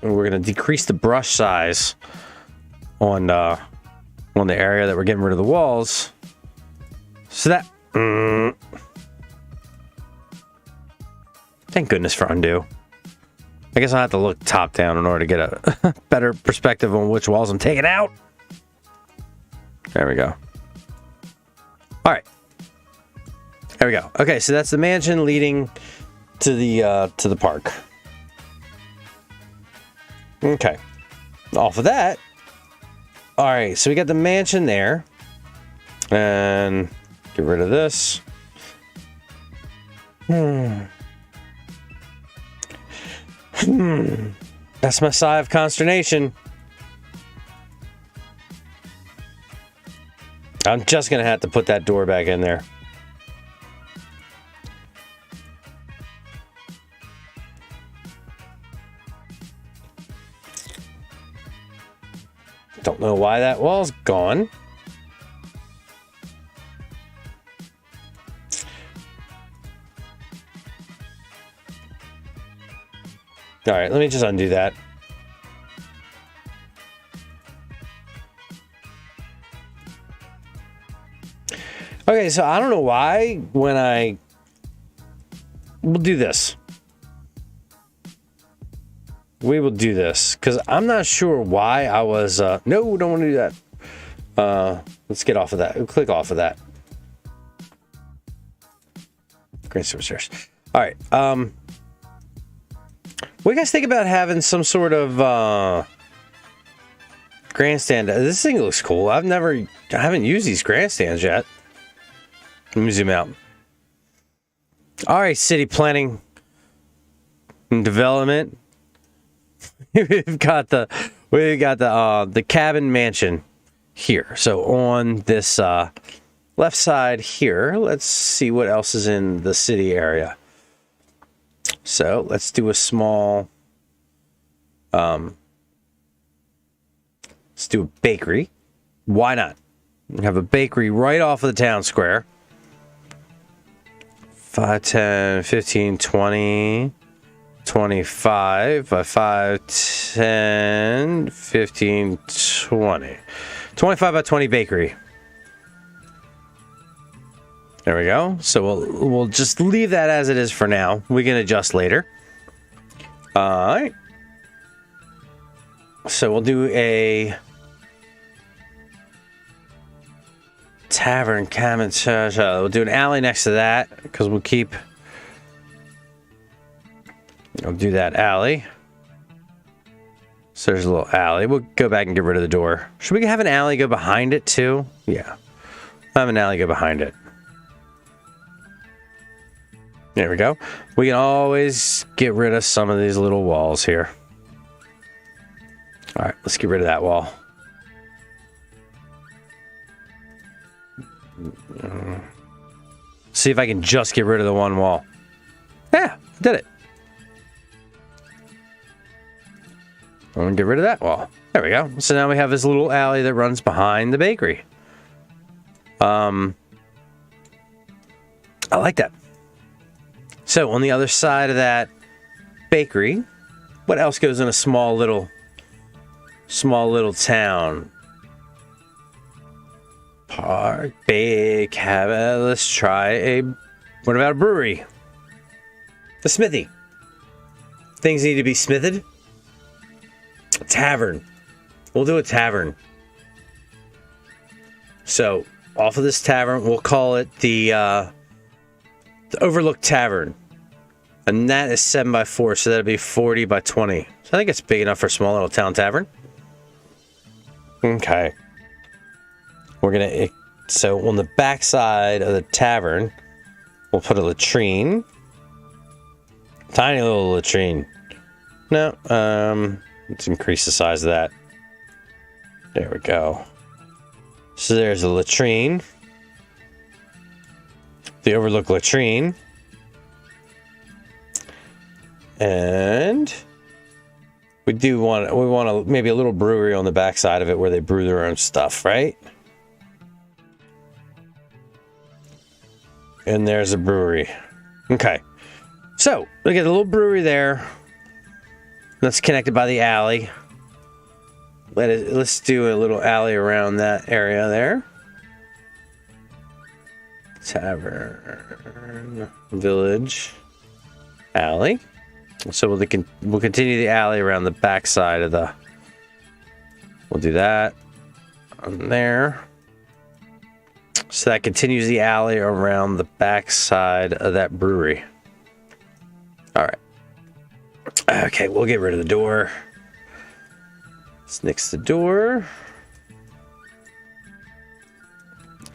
And we're going to decrease the brush size on the area that we're getting rid of the walls. So that... Thank goodness for undo. I guess I'll have to look top down in order to get a better perspective on which walls I'm taking out. There we go. All right. There we go. Okay, so that's the mansion leading to the park. Okay. Off of that. All right, so we got the mansion there. And get rid of this. That's my sigh of consternation. I'm just gonna have to put that door back in there. Don't know why that wall's gone. All right, let me just undo that. Okay, so I don't know why when we'll do this. We will do this because I'm not sure why I was, no, don't want to do that. Let's get off of that. We'll click off of that. Great stairs. All right. What do you guys think about having some sort of grandstand? This thing looks cool. I haven't used these grandstands yet. Let me zoom out. All right, city planning and development. we've got the cabin mansion here. So on this left side here, let's see what else is in the city area. So let's do a small, let's do a bakery. Why not? We have a bakery right off of the town square. 5, 10, 15, 20, 25, 5, 10, 15, 20. 25 by 20 bakery. There we go. So we'll just leave that as it is for now. We can adjust later. All right. So we'll do a tavern, cabin. We'll do an alley next to that because I'll do that alley. So there's a little alley. We'll go back and get rid of the door. Should we have an alley go behind it too? Yeah. I'll have an alley go behind it. There we go. We can always get rid of some of these little walls here. All right, let's get rid of that wall. See if I can just get rid of the one wall. Yeah, did it. I'm gonna get rid of that wall. There we go. So now we have this little alley that runs behind the bakery. I like that. So on the other side of that bakery, what else goes in a small little town? Park, bake, let's try what about a brewery? The smithy. Things need to be smithed. A tavern. We'll do a tavern. So off of this tavern, we'll call it the Overlook Tavern. And that is 7 by 4, so that'll be 40 by 20. So I think it's big enough for a small little town tavern. Okay. We're gonna, so on the back side of the tavern, we'll put a latrine. Tiny little latrine. No, let's increase the size of that. There we go. So there's a latrine. The overlook latrine. And we want maybe a little brewery on the back side of it where they brew their own stuff, right? And there's a brewery. Okay. So, we get a little brewery there. That's connected by the alley. Let's do a little alley around that area there. Tavern, village, alley. So we'll continue the alley around the back side of the. We'll do that on there. So that continues the alley around the back side of that brewery. All right. Okay, we'll get rid of the door. Let's nix the door.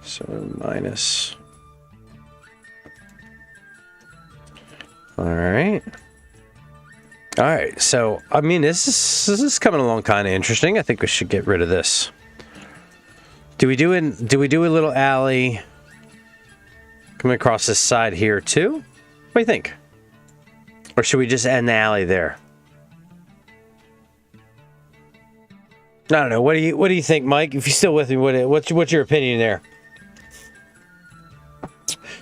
So minus. All right. All right. So I mean, this is coming along kind of interesting. I think we should get rid of this. Do we do a little alley coming across this side here too? What do you think? Or should we just end the alley there? I don't know. What do you think, Mike? If you're still with me, what's your opinion there?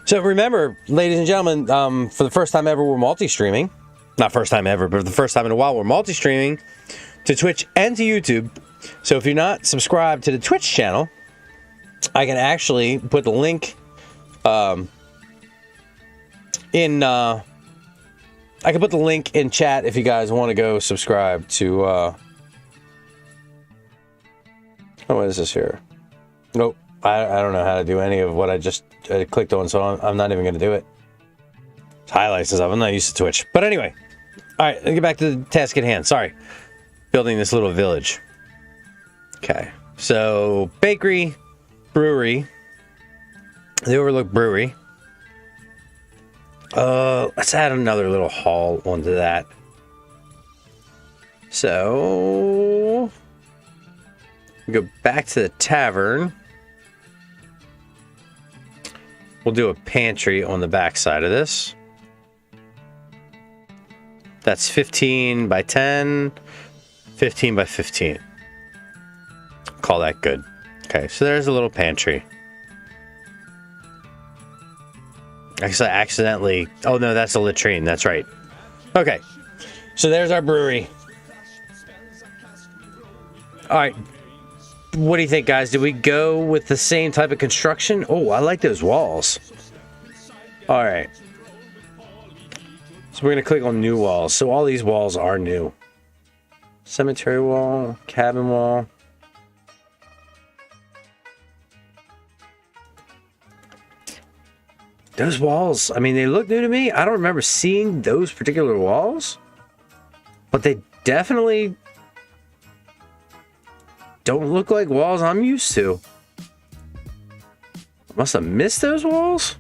So remember, ladies and gentlemen, for the first time ever, we're multi-streaming. Not first time ever, but for the first time in a while, we're multi-streaming to Twitch and to YouTube. So if you're not subscribed to the Twitch channel, I can actually put the link in. I can put the link in chat if you guys want to go subscribe to. Oh, what is this here? Nope. I don't know how to do any of what I just clicked on, so I'm not even going to do it. It's highlights and stuff. I'm not used to Twitch. But anyway. All right, let's get back to the task at hand. Sorry. Building this little village. Okay. So, bakery, brewery. The Overlook Brewery. Let's add another little hall onto that. So, go back to the tavern. We'll do a pantry on the back side of this. That's 15 by 10, 15 by 15. Call that good. Okay, so there's a little pantry. Actually, I accidentally... Oh, no, that's a latrine. That's right. Okay, so there's our brewery. All right. What do you think, guys? Do we go with the same type of construction? Oh, I like those walls. All right. So we're going to click on new walls. So all these walls are new. Cemetery wall, cabin wall. Those walls, I mean, they look new to me. I don't remember seeing those particular walls. But they definitely don't look like walls I'm used to. Must have missed those walls.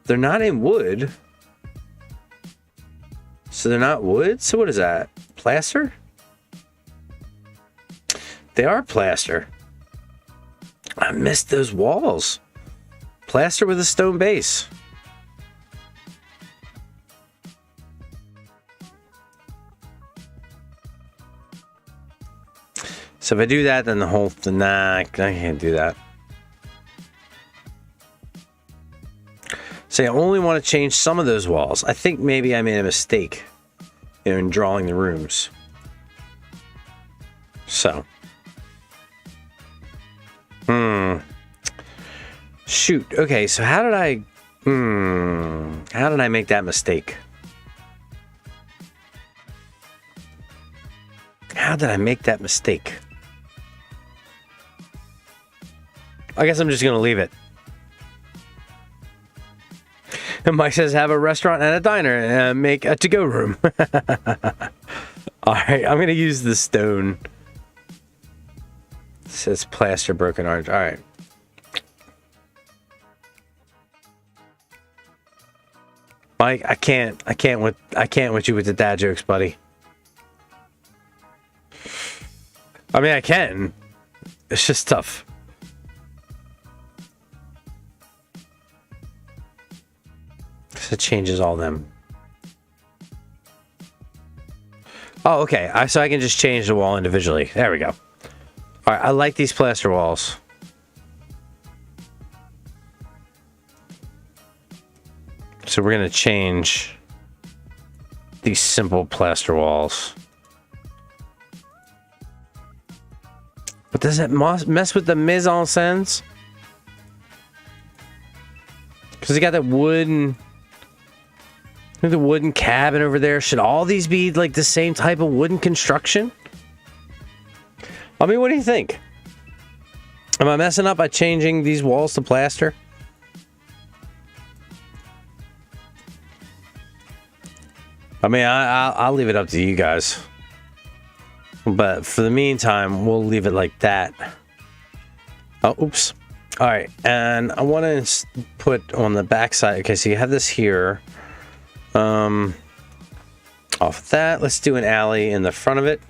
They're not in wood. So they're not wood? So what is that? Plaster? They are plaster. I missed those walls. Plaster with a stone base. So if I do that, then the whole thing, nah, I can't do that. So I only want to change some of those walls. I think maybe I made a mistake in drawing the rooms. So. Shoot. Okay, so how did I make that mistake? How did I make that mistake? I guess I'm just going to leave it. And Mike says, have a restaurant and a diner and make a to-go room. All right, I'm going to use the stone says plaster broken orange. All right. Mike, I can't with you with the dad jokes, buddy. I mean, I can. It's just tough. So it changes all them. Oh, okay. So I can just change the wall individually. There we go. All right, I like these plaster walls. So we're going to change these simple plaster walls. But does it mess with the mise en scène? Because you got that wooden... the wooden cabin over there. Should all these be like the same type of wooden construction? I mean, what do you think? Am I messing up by changing these walls to plaster? I mean, I'll leave it up to you guys. But for the meantime, we'll leave it like that. Oh, oops. All right, and I want to put on the back side. Okay, so you have this here. Off of that, let's do an alley in the front of it.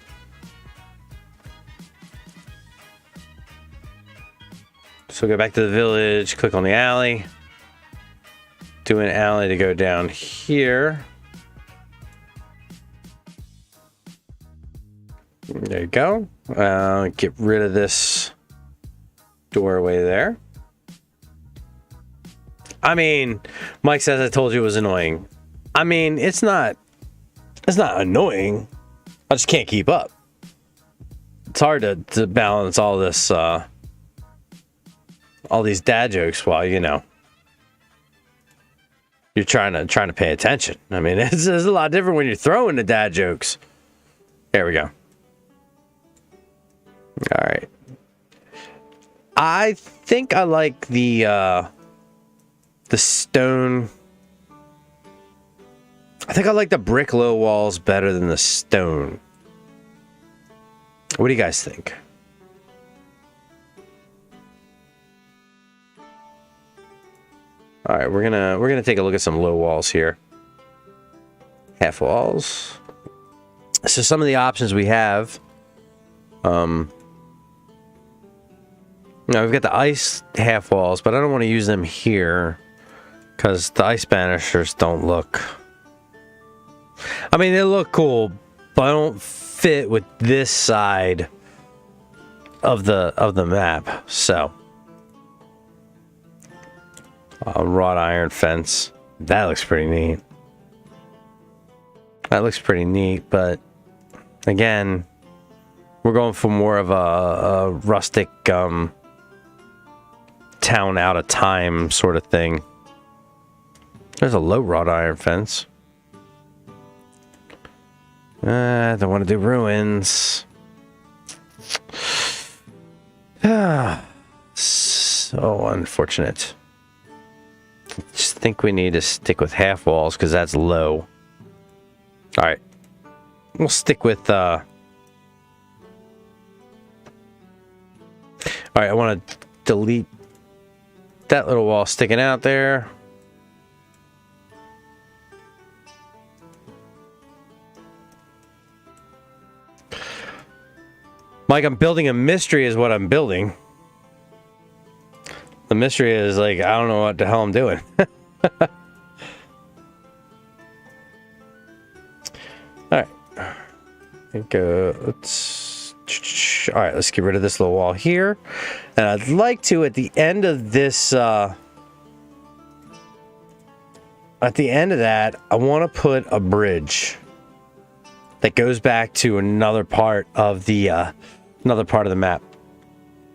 So go back to the village, click on the alley. Do an alley to go down here. There you go. Get rid of this doorway there. I mean, Mike says I told you it was annoying. I mean, it's not annoying. I just can't keep up. It's hard to balance all this, all these dad jokes while, you know, you're trying to pay attention. I mean, it's a lot different when you're throwing the dad jokes. There we go. All right. I think I like the stone. I think I like the brick low walls better than the stone. What do you guys think? All right, we're gonna take a look at some low walls here. Half walls. So some of the options we have. Now we've got the ice half walls, but I don't want to use them here because the ice banishers don't look. I mean, they look cool, but I don't fit with this side of the map. So, wrought iron fence. That looks pretty neat. That looks pretty neat, but again, we're going for more of a rustic town out of time sort of thing. There's a low wrought iron fence. I don't want to do ruins. So unfortunate. I just think we need to stick with half walls because that's low. All right. We'll stick with... All right, I want to delete that little wall sticking out there. Mike, I'm building a mystery is what I'm building. The mystery is like, I don't know what the hell I'm doing. All right. All right, let's get rid of this little wall here. And I'd like to, at the end of this, at the end of that, I want to put a bridge that goes back to another part of the map.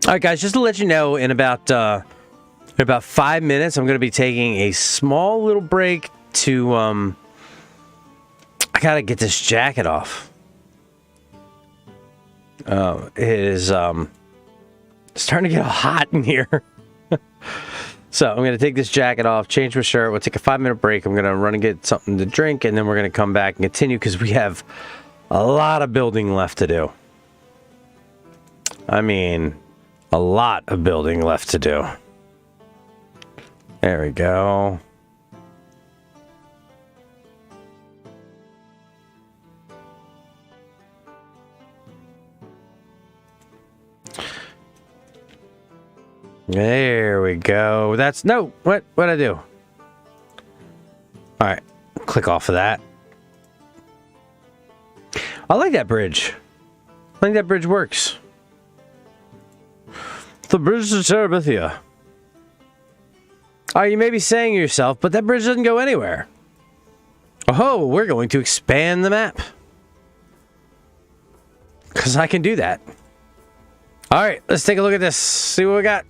All right, guys, just to let you know, in about 5 minutes, I'm going to be taking a small little break to, I got to get this jacket off. It is starting to get hot in here. So I'm going to take this jacket off, change my shirt. We'll take a 5-minute break. I'm going to run and get something to drink, and then we're going to come back and continue because we have a lot of building left to do. I mean, a lot of building left to do. There we go. There we go. That's no. What'd I do? All right, click off of that. I like that bridge. I think that bridge works. The bridge to Terabithia. You may be saying to yourself, but that bridge doesn't go anywhere. Oh, we're going to expand the map. Because I can do that. Alright, let's take a look at this. See what we got.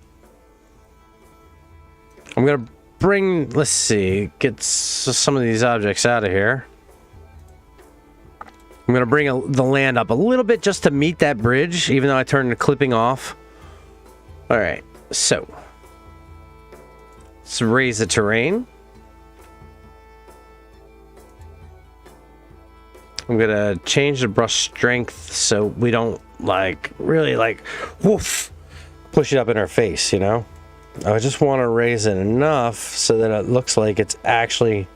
I'm going to bring, let's see, get some of these objects out of here. I'm going to bring the land up a little bit just to meet that bridge, even though I turned the clipping off. Alright, so let's raise the terrain. I'm going to change the brush strength so we don't, really, woof, push it up in our face, you know? I just want to raise it enough so that it looks like it's actually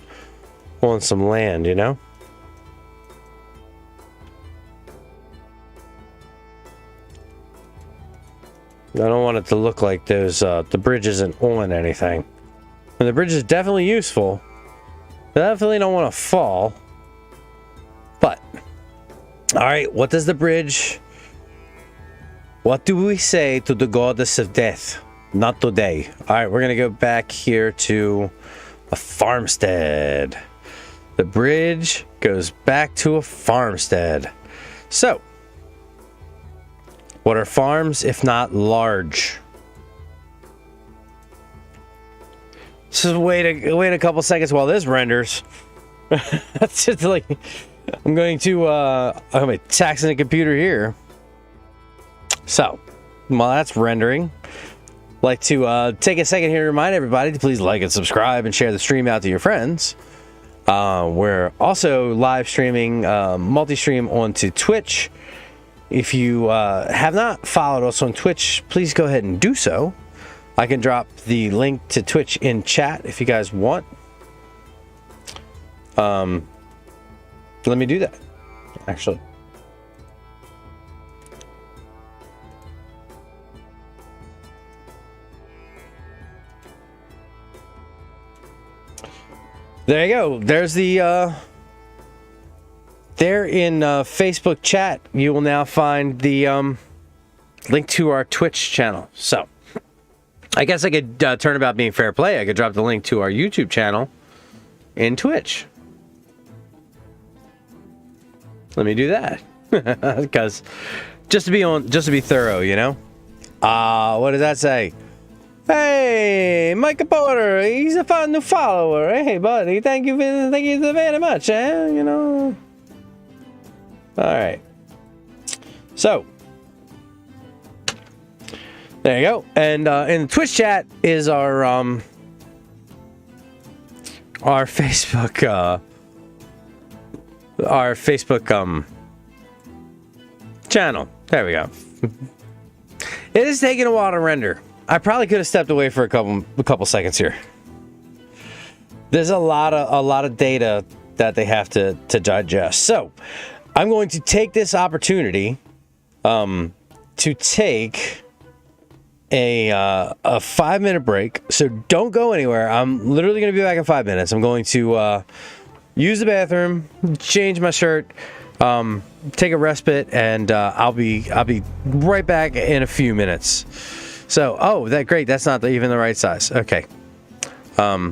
on some land, you know? I don't want it to look like the bridge isn't on anything. And the bridge is definitely useful. I definitely don't want to fall. But, alright, what does the bridge... What do we say to the goddess of death? Not today. Alright, we're going to go back here to a farmstead. The bridge goes back to a farmstead. So, what are farms if not large? So wait a couple seconds while this renders. That's just like I'm going to be taxing the computer here. So while that's rendering, I'd like to take a second here to remind everybody to please like and subscribe and share the stream out to your friends. We're also live streaming multi-stream onto Twitch. If you have not followed us on Twitch, please go ahead and do so. I can drop the link to Twitch in chat if you guys want. Let me do that, actually. There you go. There's the... There in Facebook chat, you will now find the link to our Twitch channel. So, I guess I could turn about being fair play. I could drop the link to our YouTube channel in Twitch. Let me do that, because just to be thorough, you know. What does that say? Hey, Micah Porter, he's a fun new follower. Hey, buddy, thank you very much. You know. All right. So, there you go. And in the Twitch chat is our Facebook channel. There we go. It is taking a while to render. I probably could have stepped away for a couple seconds here. There's a lot of data that they have to digest. So, I'm going to take this opportunity to take a 5-minute break. So don't go anywhere. I'm literally going to be back in 5 minutes. I'm going to use the bathroom, change my shirt, take a respite, and I'll be right back in a few minutes. So, great. That's not even the right size. Okay. Yeah,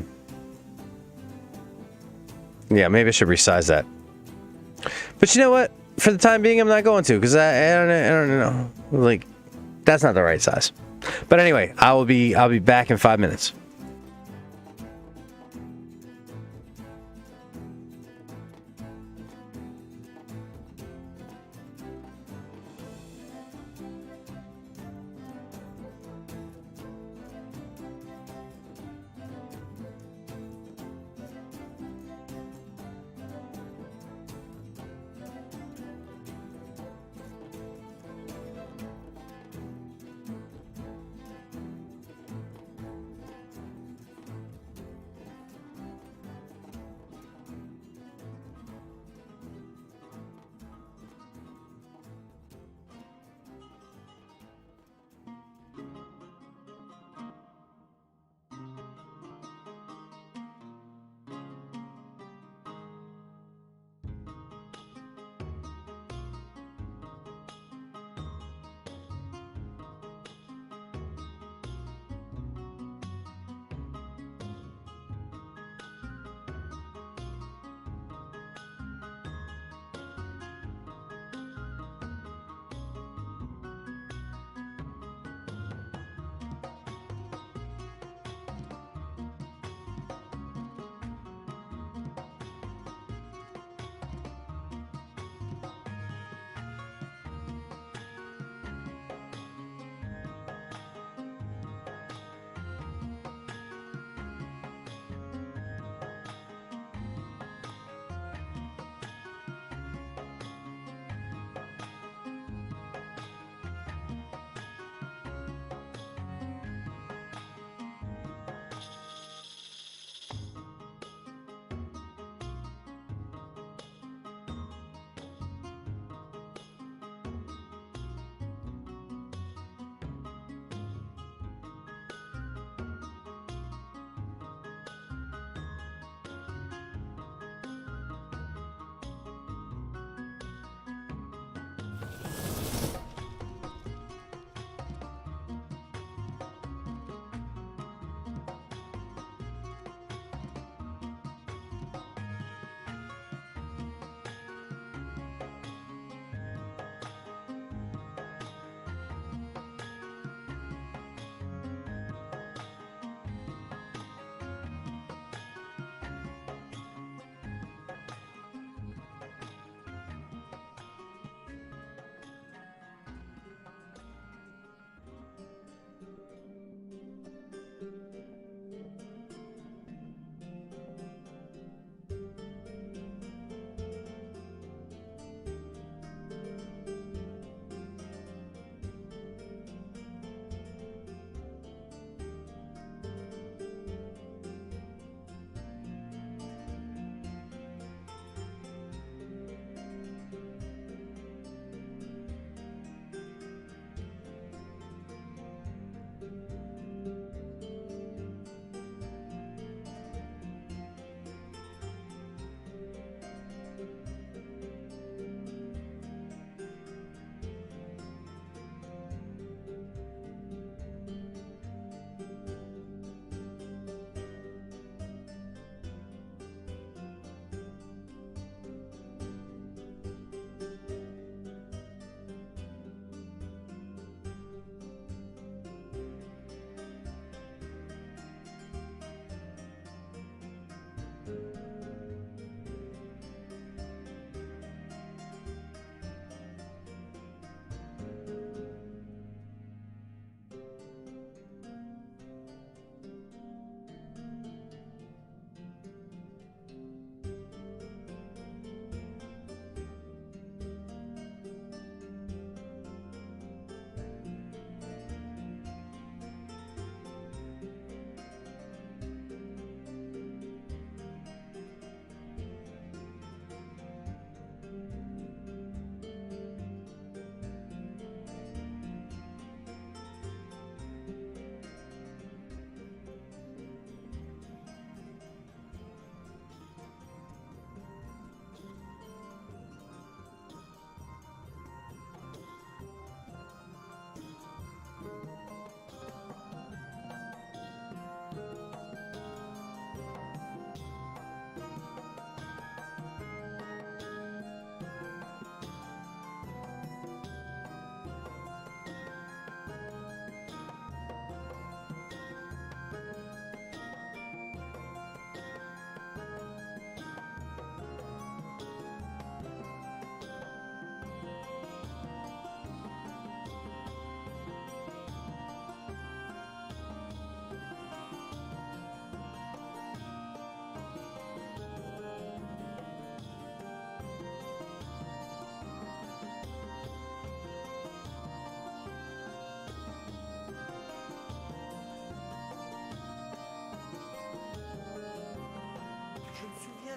maybe I should resize that. But you know what? For the time being, I'm not going to, because I don't know. Like, that's not the right size. But anyway, I'll be back in 5 minutes.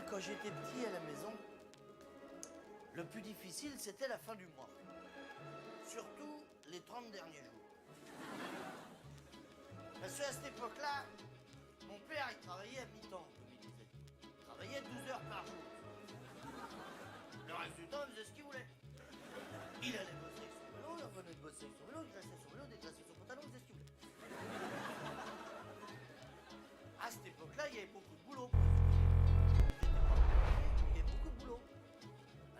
quand j'étais petit à la maison, le plus difficile, c'était la fin du mois. Surtout les 30 derniers jours. Parce qu'à cette époque-là, mon père, il travaillait à mi-temps, comme il disait. Il travaillait 12 heures par jour. Le reste du temps, il faisait ce qu'il voulait. Il allait bosser avec son vélo, il revenait de bosser avec son vélo, il glaçait son vélo, déclassait son pantalon, il faisait ce qu'il voulait. À cette époque-là, il y avait beaucoup de boulot. Il y avait beaucoup de boulot.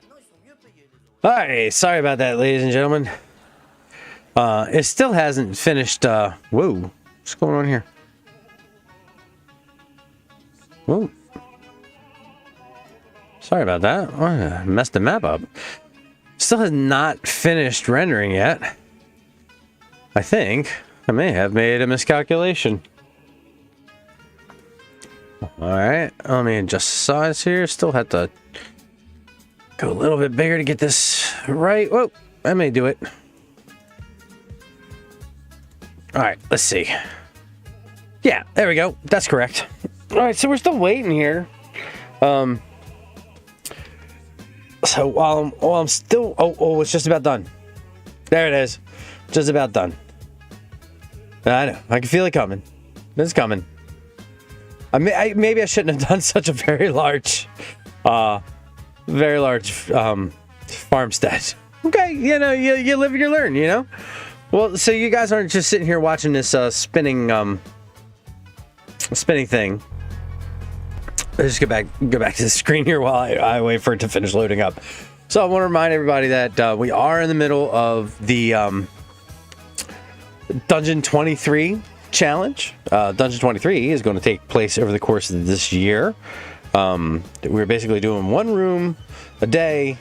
Maintenant, ils sont mieux payés, les autres. All right, sorry about that, ladies and gentlemen. It still hasn't finished. Whoa, what's going on here? Whoa. Sorry about that. I messed the map up. Still has not finished rendering yet. I think I may have made a miscalculation. Alright, let me adjust the size here. Still have to go a little bit bigger to get this right. Whoa, I may do it. Alright, let's see. Yeah, there we go. That's correct. Alright, so we're still waiting here. So while I'm still... Oh, it's just about done. There it is. Just about done. I know. I can feel it coming. It's coming. Maybe I shouldn't have done such a very large farmstead. Okay, you know, you live and you learn, you know? Well, so you guys aren't just sitting here watching this spinning thing. Let's just go back to the screen here while I wait for it to finish loading up. So I want to remind everybody that we are in the middle of the Dungeon 23 challenge. Dungeon 23 is going to take place over the course of this year. We're basically doing one room a day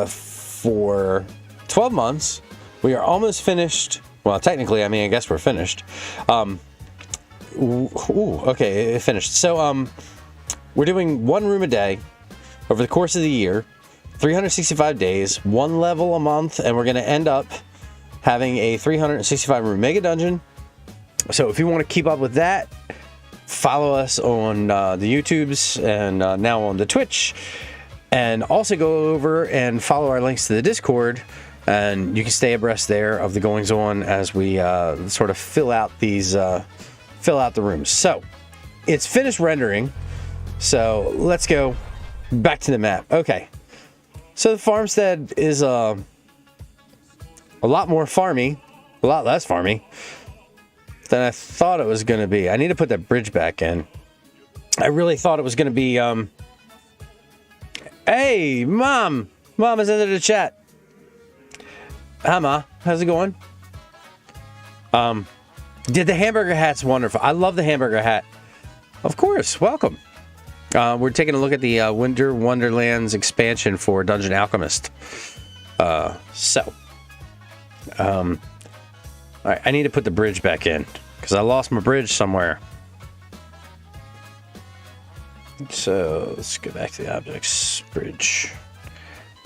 for 12 months. We are almost finished. Well, technically, I mean, I guess we're finished. Okay, it finished. So, we're doing one room a day over the course of the year, 365 days, one level a month, and we're going to end up having a 365 room mega dungeon. So if you want to keep up with that, follow us on the YouTubes and now on the Twitch, and also go over and follow our links to the Discord, and you can stay abreast there of the goings on as we sort of fill out the rooms. So it's finished rendering. So let's go back to the map. Okay, so the farmstead is a lot more farmy, a lot less farmy than I thought it was going to be. I need to put that bridge back in. I really thought it was going to be. Hey, Mom is into the chat. Hi, Ma. How's it going? Did the hamburger hat's wonderful. I love the hamburger hat. Of course, welcome. We're taking a look at the Winter Wonderlands expansion for Dungeon Alchemist. All right, I need to put the bridge back in because I lost my bridge somewhere. So let's go back to the objects bridge.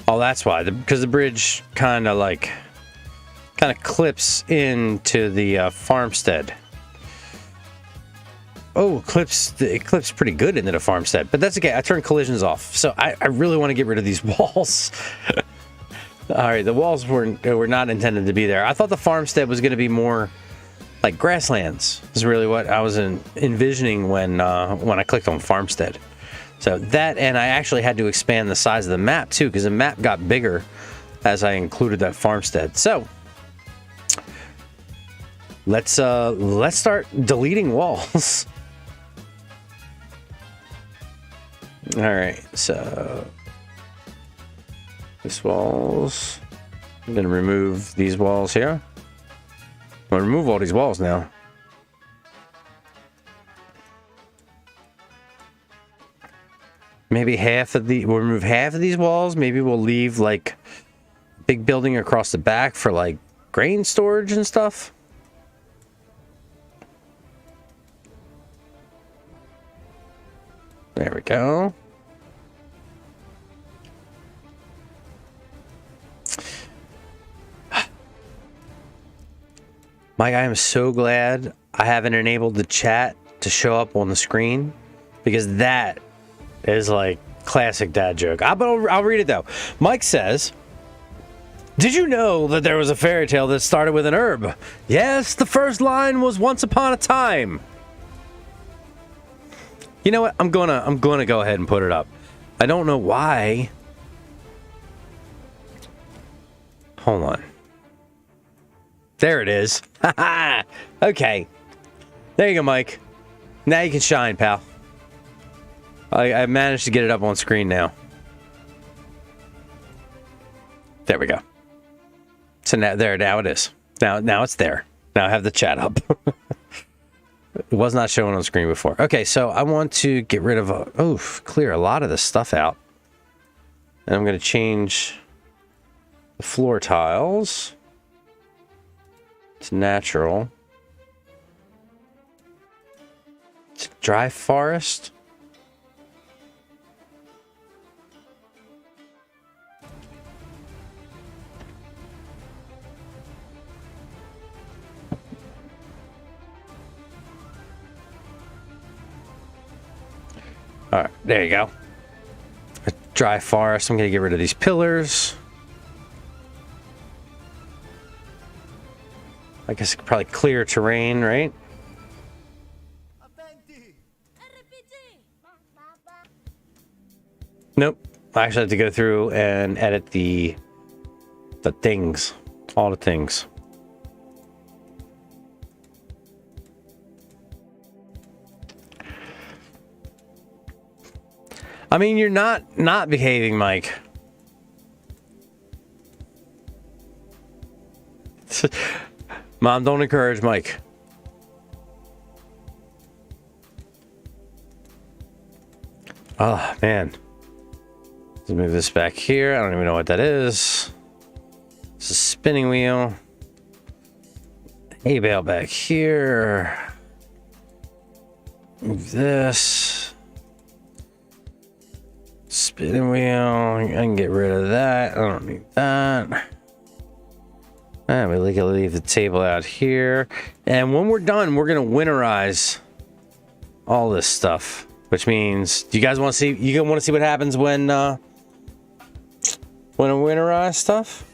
Oh, that's why, because the bridge kind of clips into the farmstead. Oh, it clips pretty good into the farmstead, but that's okay. I turned collisions off, so I really want to get rid of these walls. All right, the walls were not intended to be there. I thought the farmstead was going to be more like grasslands. Is really what I was envisioning when I clicked on farmstead. So that, and I actually had to expand the size of the map too, because the map got bigger as I included that farmstead. So let's start deleting walls. All right, so this walls. I'm gonna remove these walls here. I'm gonna remove all these walls now. Maybe we'll remove half of these walls. Maybe we'll leave like big building across the back for like grain storage and stuff. There we go. Mike, I am so glad I haven't enabled the chat to show up on the screen, because that is like classic dad joke. But I'll read it though. Mike says, did you know that there was a fairy tale that started with an herb? Yes, the first line was once upon a time. You know what? I'm gonna go ahead and put it up. I don't know why. Hold on. There it is. Okay. There you go, Mike. Now you can shine, pal. I managed to get it up on screen now. There we go. So now it is. Now it's there. Now I have the chat up. It was not showing on screen before. Okay, so I want to get rid of clear a lot of this stuff out. And I'm going to change the floor tiles to natural. To dry forest. All right, there you go. A dry forest. I'm going to get rid of these pillars. I guess I could probably clear terrain, right? Nope. I actually have to go through and edit the things. All the things. I mean, you're not behaving, Mike. Mom, don't encourage Mike. Oh, man. Let's move this back here. I don't even know what that is. It's a spinning wheel. Hay bale back here. Move this. Spinning wheel. I can get rid of that. I don't need that. And we can leave the table out here. And when we're done, we're going to winterize all this stuff. Which means, do you guys want to see? You want to see what happens when I winterize stuff?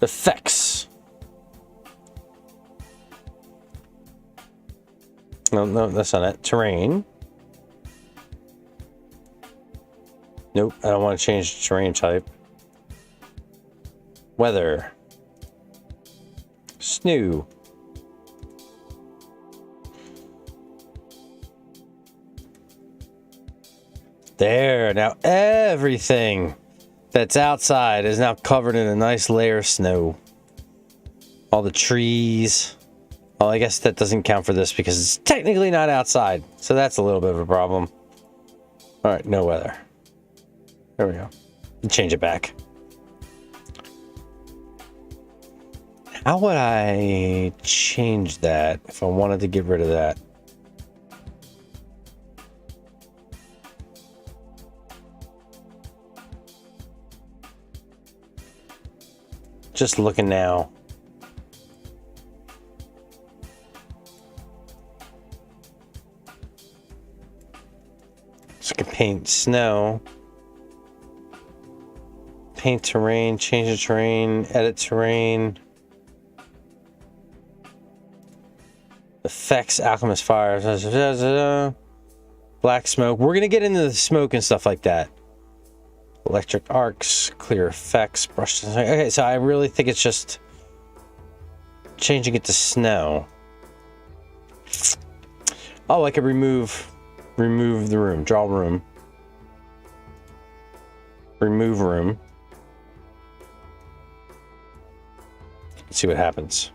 Effects. No, that's not it. Terrain. Nope, I don't want to change the terrain type. Weather. Snow. There, now everything that's outside is now covered in a nice layer of snow. All the trees. Well, I guess that doesn't count for this because it's technically not outside. So that's a little bit of a problem. All right, no weather. There we go. Change it back. How would I change that if I wanted to get rid of that? Just looking now. So I can paint snow. Paint terrain, change the terrain, edit terrain. Effects, alchemist fires, black smoke. We're gonna get into the smoke and stuff like that. Electric arcs, clear effects, brush. Okay, so I really think it's just changing it to snow. Oh, I could remove the room, draw room, remove room. Let's see what happens.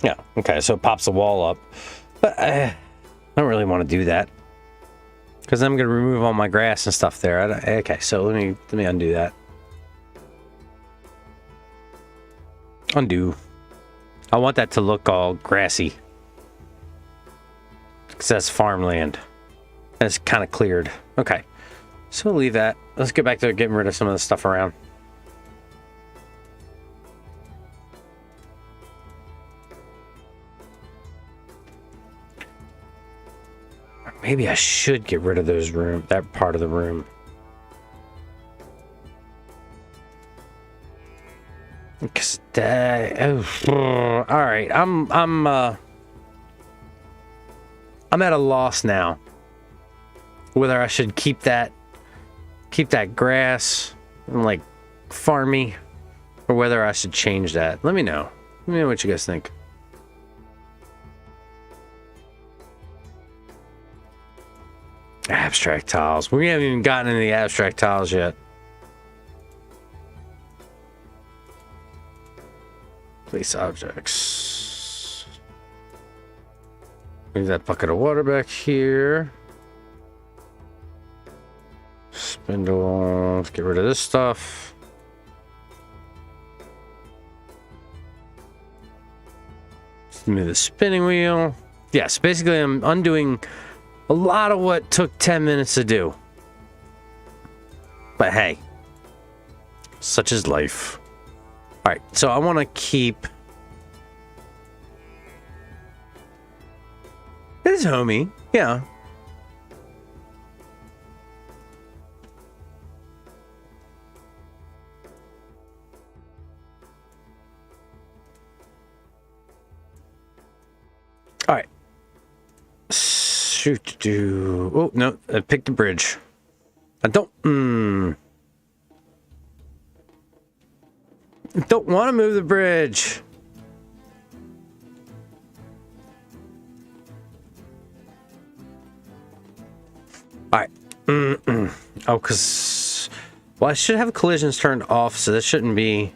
Yeah, okay, so it pops the wall up. But I don't really want to do that. Because I'm going to remove all my grass and stuff there. Okay, so let me undo that. Undo. I want that to look all grassy. Because that's farmland. And it's kind of cleared. Okay, so we'll leave that. Let's get back to getting rid of some of the stuff around. Maybe I should get rid of that part of the room. Because all right, I'm at a loss now. Whether I should keep that grass and like farmy, or whether I should change that. Let me know. Let me know what you guys think. Abstract tiles. We haven't even gotten into the abstract tiles yet. Place objects. Move that bucket of water back here. Spindle. Let's get rid of this stuff. Let's move the spinning wheel. Yes, basically I'm undoing a lot of what took 10 minutes to do. But hey, such is life. Alright, so I want to keep this homie. Yeah. Alright. Shoot, do. Oh, no, I picked the bridge. I don't want to move the bridge. All right. Oh, because well, I should have collisions turned off, so this shouldn't be.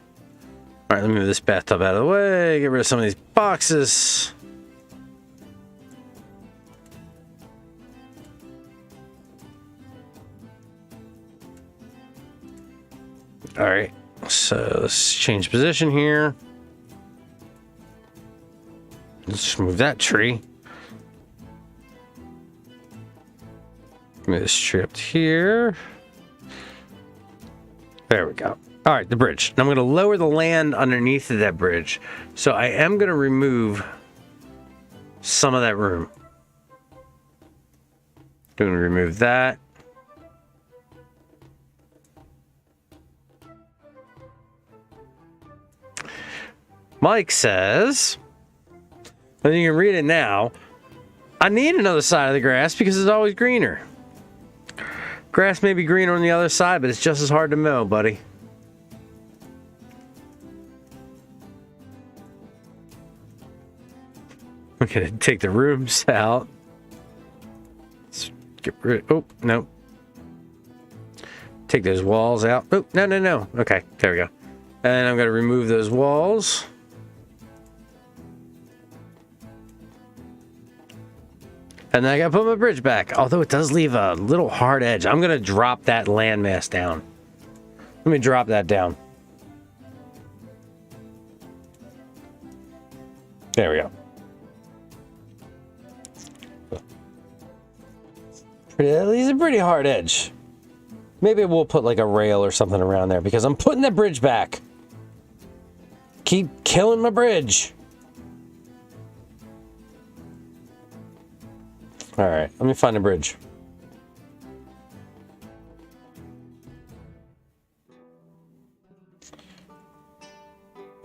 All right, let me move this bathtub out of the way. Get rid of some of these boxes. All right, so let's change position here. Let's move that tree. Move this tree up to here. There we go. All right, the bridge. Now I'm going to lower the land underneath of that bridge. So I am going to remove some of that room. Going to remove that. Mike says, and you can read it now, I need another side of the grass because it's always greener. Grass may be greener on the other side, but it's just as hard to mow, buddy. I'm going to take the rooms out. Let's get rid of, oh, no. Take those walls out. Oh, no. Okay, there we go. And I'm going to remove those walls. And then I gotta put my bridge back. Although it does leave a little hard edge. I'm gonna drop that landmass down. Let me drop that down. There we go. That leaves a pretty hard edge. Maybe we'll put like a rail or something around there because I'm putting that bridge back. Keep killing my bridge. All right, let me find a bridge.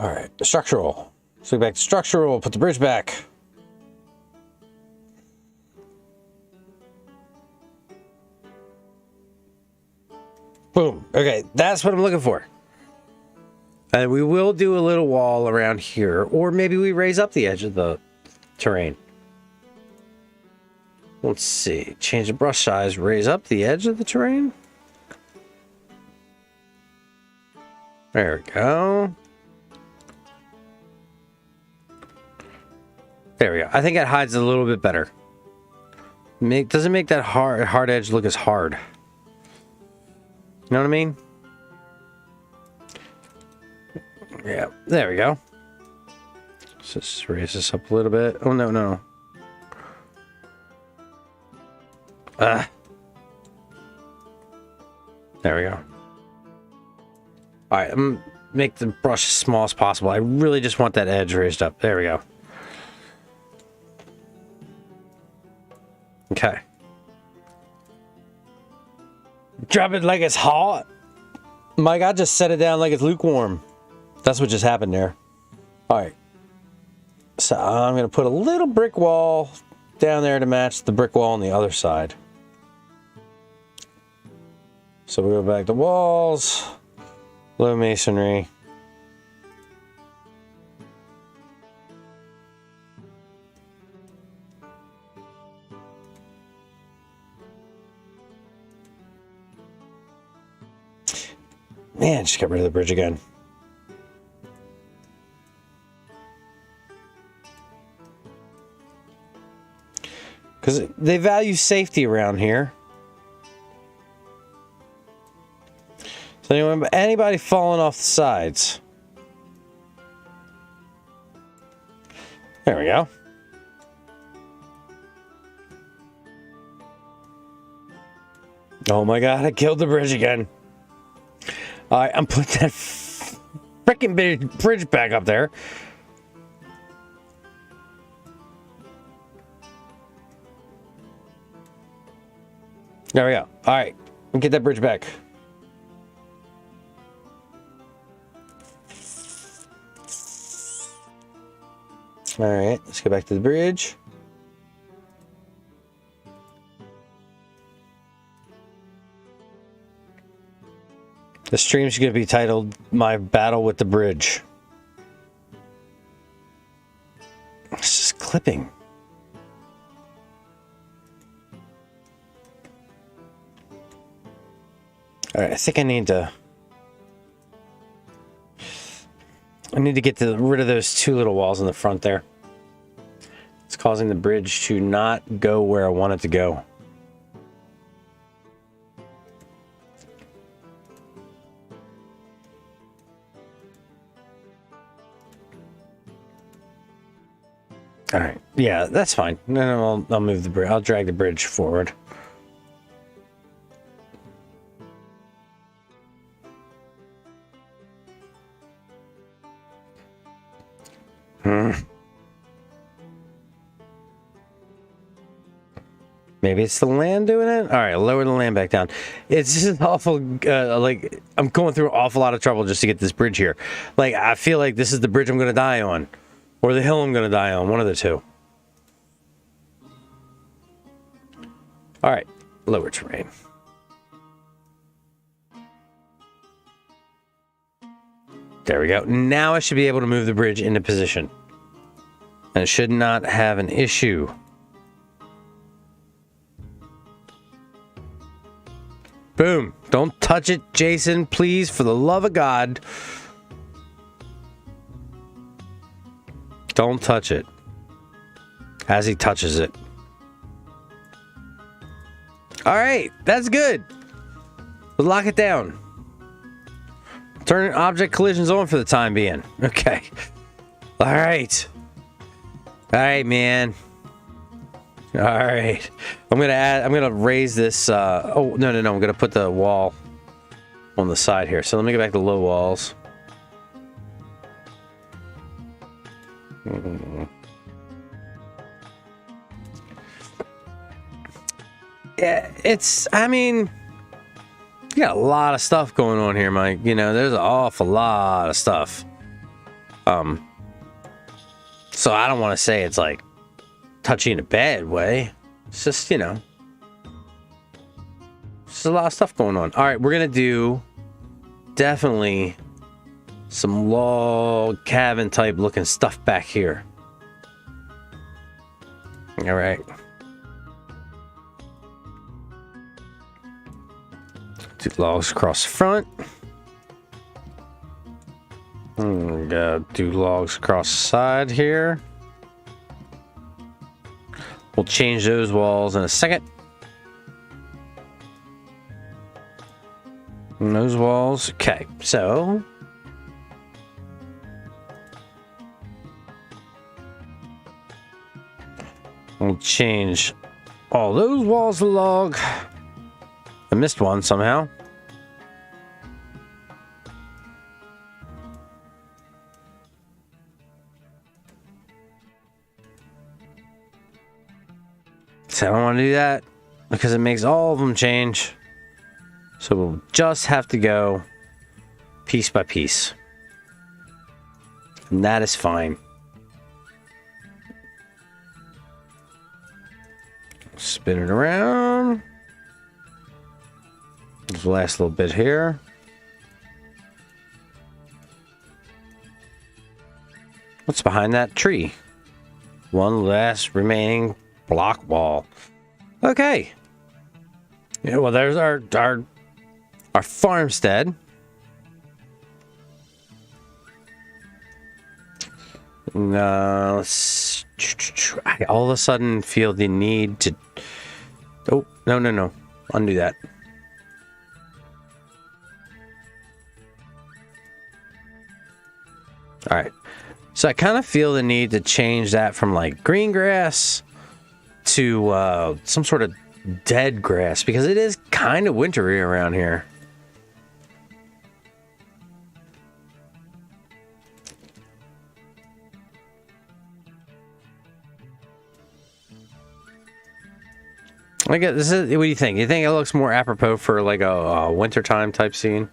All right, structural. So back to structural, put the bridge back. Boom. Okay, that's what I'm looking for. And we will do a little wall around here, or maybe we raise up the edge of the terrain. Let's see. Change the brush size. Raise up the edge of the terrain. There we go. There we go. I think it hides a little bit better. Doesn't make that hard edge look as hard. You know what I mean? Yeah. There we go. Let's just raise this up a little bit. Oh, no. There we go. Alright, I'm gonna make the brush as small as possible. I really just want that edge raised up. There we go. Okay. Drop it like it's hot. Mike, I just set it down like it's lukewarm. That's what just happened there. All right. So I'm going to put a little brick wall down there to match the brick wall on the other side. So we go back to walls, low masonry. Man, just got rid of the bridge again. Because they value safety around here. So anybody falling off the sides. There we go. Oh my god, I killed the bridge again. Alright, I'm putting that freaking bridge back up there. There we go. Alright, get that bridge back. Alright, let's go back to the bridge. The stream's going to be titled My Battle with the Bridge. It's just clipping. Alright, I think I need to get rid of those two little walls in the front there. It's causing the bridge to not go where I want it to go. All right, yeah, that's fine. No, I'll move the bridge. I'll drag the bridge forward. Maybe it's the land doing it? All right, lower the land back down. It's just awful, like, I'm going through an awful lot of trouble just to get this bridge here. Like, I feel like this is the bridge I'm going to die on. Or the hill I'm going to die on, one of the two. All right, lower terrain. There we go. Now I should be able to move the bridge into position. And it should not have an issue. Boom. Don't touch it, Jason, please, for the love of God. Don't touch it. As he touches it. All right, that's good. We'll lock it down. Turn object collisions on for the time being. Okay. All right. All right, man. All right. I'm gonna raise this. Oh, no. I'm gonna put the wall on the side here. So let me get back to low walls. Yeah, I mean, you got a lot of stuff going on here, Mike. You know, there's an awful lot of stuff. So I don't want to say it's like touchy in a bad way. It's just, you know, there's a lot of stuff going on. All right, we're gonna do definitely some log cabin type looking stuff back here. All right. Two logs across the front. Got two logs across the side here. We'll change those walls in a second. And those walls. Okay, so we'll change all those walls to log. I missed one somehow. So I don't want to do that because it makes all of them change. So we'll just have to go piece by piece. And that is fine. Spin it around. This last little bit here. What's behind that tree? One last remaining block wall. Okay. Yeah, well, there's our farmstead. Let's. I all of a sudden feel the need to. Oh, no. Undo that. All right. So I kind of feel the need to change that from like green grass to some sort of dead grass because it is kind of wintry around here. I guess this is. What do you think? You think it looks more apropos for like a wintertime type scene?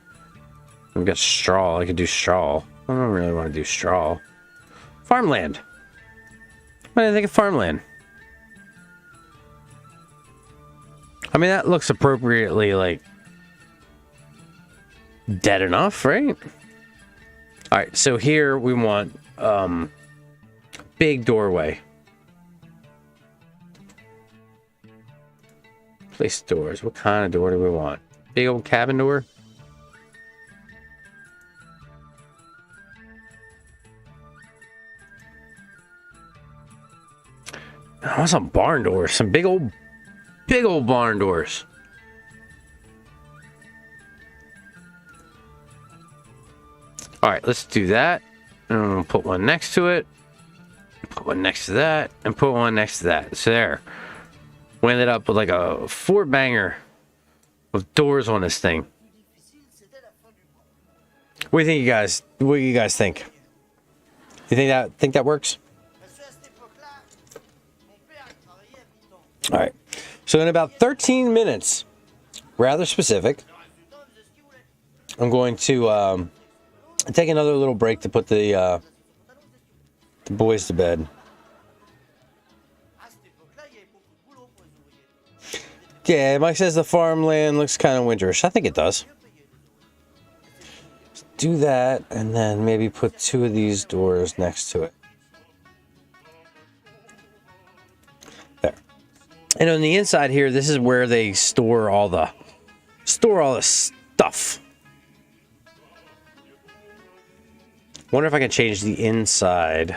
We've got straw. I could do straw. I don't really want to do straw. Farmland. What do you think of farmland? I mean, that looks appropriately like dead enough, right? All right. So here we want big doorway. Place doors. What kind of door do we want? Big old cabin door? I want some barn doors. Some big old barn doors. Alright, let's do that. And we'll put one next to it. Put one next to that. And put one next to that. So there. We ended up with like a 4-banger with doors on this thing. What do you think, you guys? What do you guys think? You think that works? All right. So in about 13 minutes, rather specific, I'm going to take another little break to put the boys to bed. Yeah, Mike says the farmland looks kind of winterish. I think it does. Let's do that, and then maybe put 2 of these doors next to it. There. And on the inside here, this is where they store all the stuff. Wonder if I can change the inside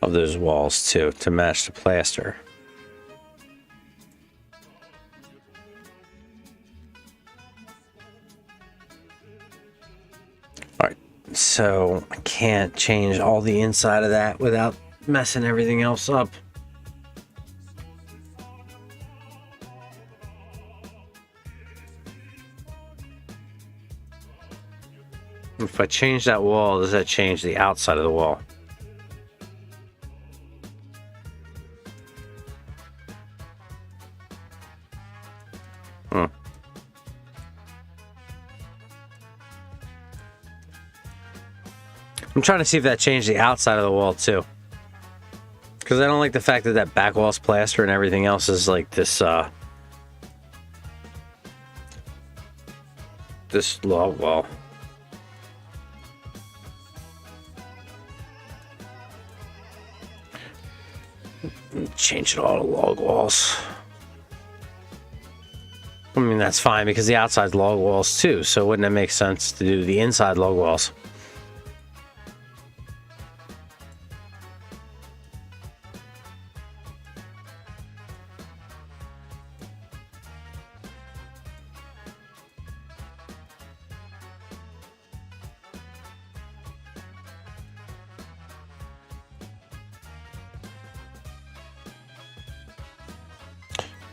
of those walls too to match the plaster. So I can't change all the inside of that without messing everything else up. If I change that wall, does that change the outside of the wall? I'm trying to see if that changed the outside of the wall too. Because I don't like the fact that that back wall's plaster and everything else is like this this log wall. Change it all to log walls. I mean, that's fine because the outside's log walls too, so wouldn't it make sense to do the inside log walls?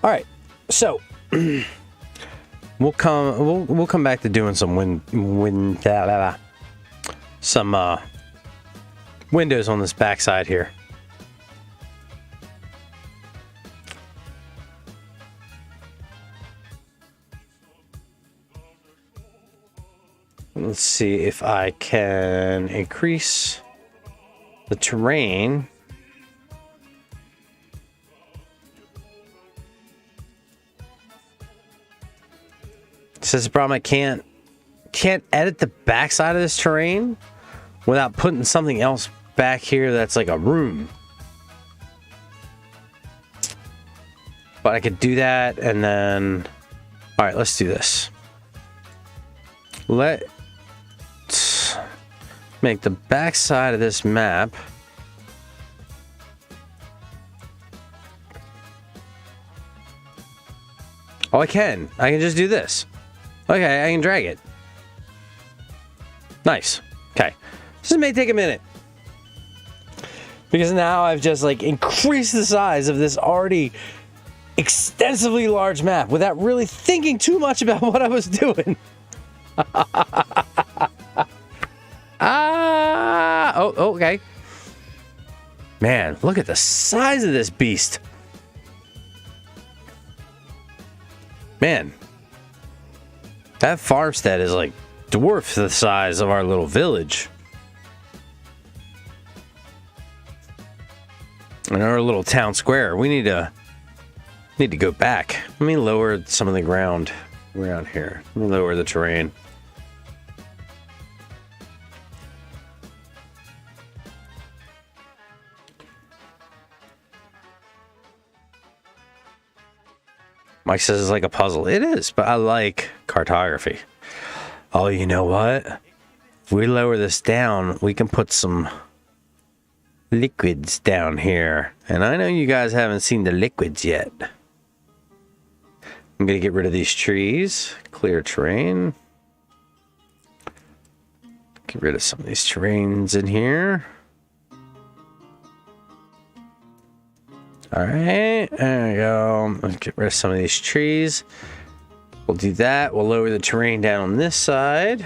All right, so we'll come back to doing some windows on this backside here. Let's see if I can increase the terrain. This is the problem. I can't edit the backside of this terrain without putting something else back here that's like a room. But I could do that, and then... Alright, let's do this. Let's make the backside of this map... Oh, I can just do this. Okay, I can drag it. Nice. Okay. This may take a minute. Because now I've just like increased the size of this already extensively large map without really thinking too much about what I was doing. Oh, okay. Man, look at the size of this beast. Man. That farmstead is like dwarf the size of our little village. And our little town square. We need to go back. Let me lower some of the ground around here. Let me lower the terrain. Mike says it's like a puzzle. It is, but I like cartography. Oh, you know what? If we lower this down, we can put some liquids down here. And I know you guys haven't seen the liquids yet. I'm going to get rid of these trees. Clear terrain. Get rid of some of these terrains in here. Alright, there we go. Let's get rid of some of these trees. We'll do that. We'll lower the terrain down on this side.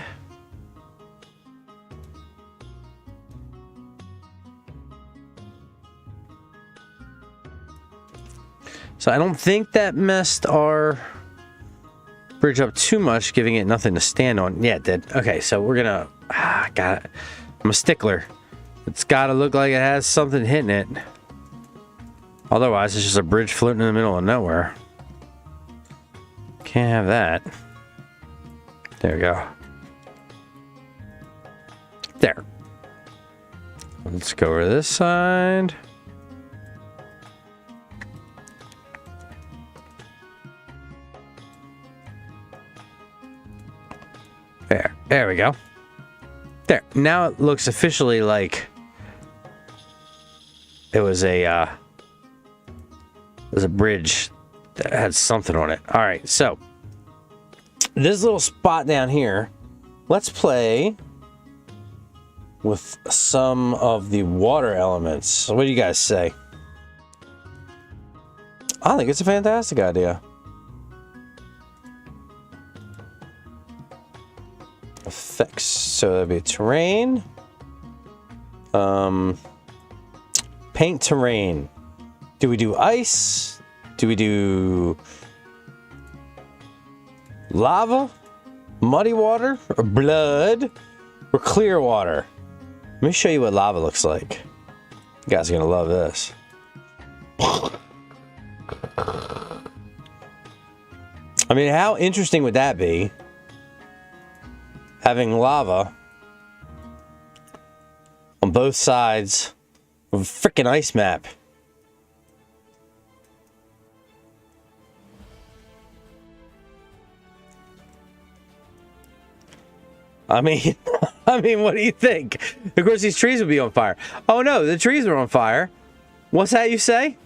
So I don't think that messed our bridge up too much, giving it nothing to stand on. Yeah, it did. Okay, so we're gonna... got it. I'm a stickler. It's gotta look like it has something hitting it. Otherwise, it's just a bridge floating in the middle of nowhere. Can't have that. There we go. There. Let's go over this side. There we go. There. Now it looks officially like it was a bridge that had something on it. All right, so this little spot down here, let's play with some of the water elements. So what do you guys say? I think it's a fantastic idea. Effects. So that'd be terrain. Paint terrain. Do we do ice? Do we do lava? Muddy water? Or blood? Or clear water? Let me show you what lava looks like. You guys are gonna love this. I mean, how interesting would that be? Having lava on both sides of a freaking ice map. I mean, what do you think? Of course, these trees would be on fire. Oh no, the trees are on fire. What's that you say?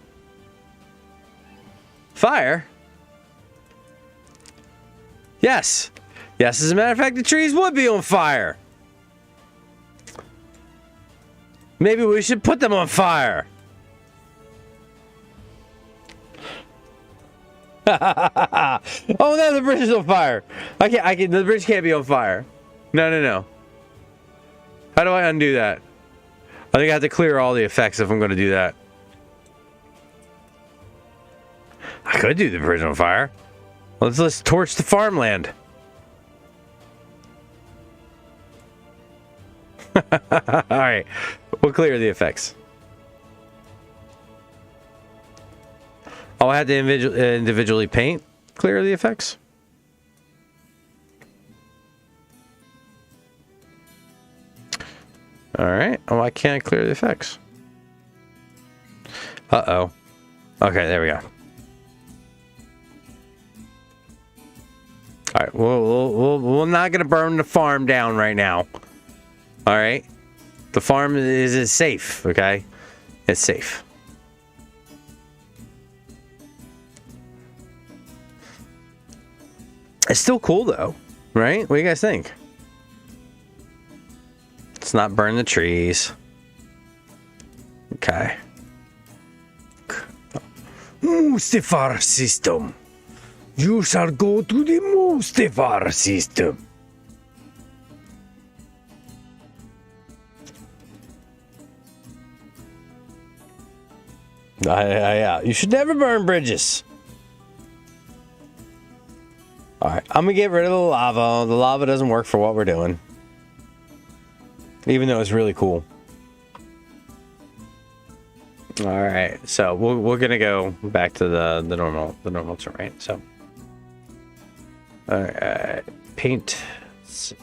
Fire? Yes. Yes, as a matter of fact, the trees would be on fire. Maybe we should put them on fire. Oh no, the bridge is on fire. The bridge can't be on fire. No. How do I undo that? I think I have to clear all the effects if I'm going to do that. I could do the bridge on fire. Let's torch the farmland. All right, we'll clear the effects. Oh, I had to individually paint, clear the effects. All right. Oh, I can't clear the effects. Uh-oh. Okay, there we go. All right, we're not gonna burn the farm down right now. All right, the farm is safe. Okay, it's safe. It's still cool though, right? What do you guys think? Let's not burn the trees. Okay. Mustafar system. You shall go to the Mustafar system. Yeah, you should never burn bridges. Alright, I'm gonna get rid of the lava. The lava doesn't work for what we're doing. Even though it's really cool. Alright, so we're gonna go back to the normal terrain. So alright, paint. Let's see.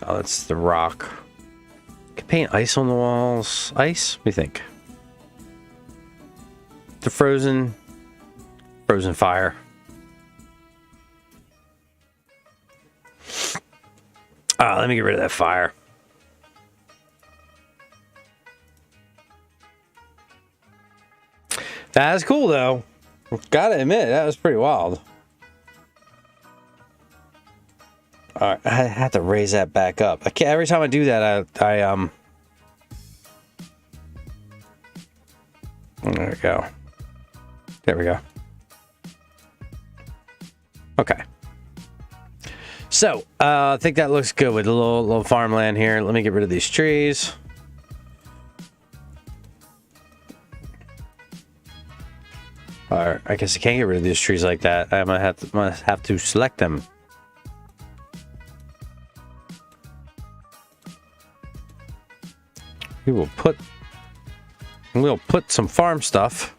Oh, that's the rock. Can paint ice on the walls. Ice? What do you think? The frozen fire. Let me get rid of that fire. That was cool though. Gotta admit, that was pretty wild. Alright, I have to raise that back up. I can't, every time I do that, I there we go. There we go. Okay. So, I think that looks good with a little farmland here. Let me get rid of these trees. Alright, I guess I can't get rid of these trees like that. I might have to select them. We'll put some farm stuff.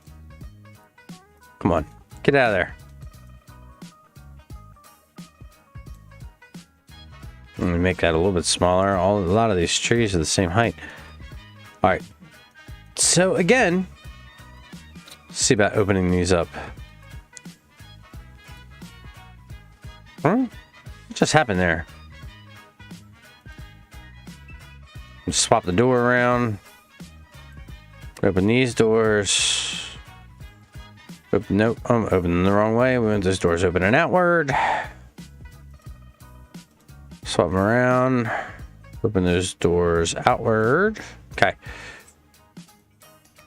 Come on, get out of there. Let me make that a little bit smaller. A lot of these trees are the same height. All right. So again, let's see about opening these up. What just happened there? Just swap the door around. Open these doors. Nope, I'm opening the wrong way. We want those doors opening outward. Swap them around. Open those doors outward. Okay.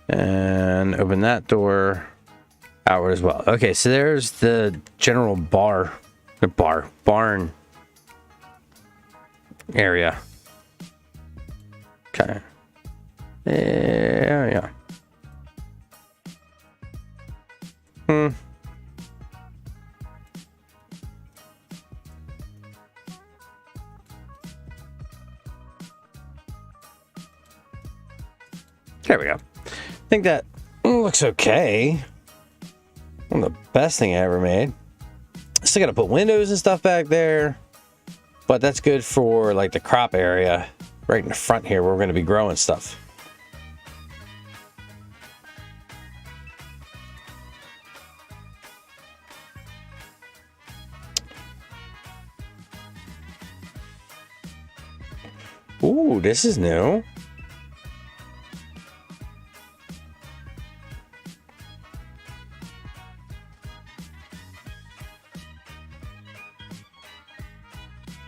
And open that door outward as well. Okay, so there's the general barn area. Okay. Yeah. There we go. I think that looks okay. One of the best thing I ever made. Still gotta put windows and stuff back there, but that's good for like the crop area right in the front here where we're gonna be growing stuff. Ooh, this is new.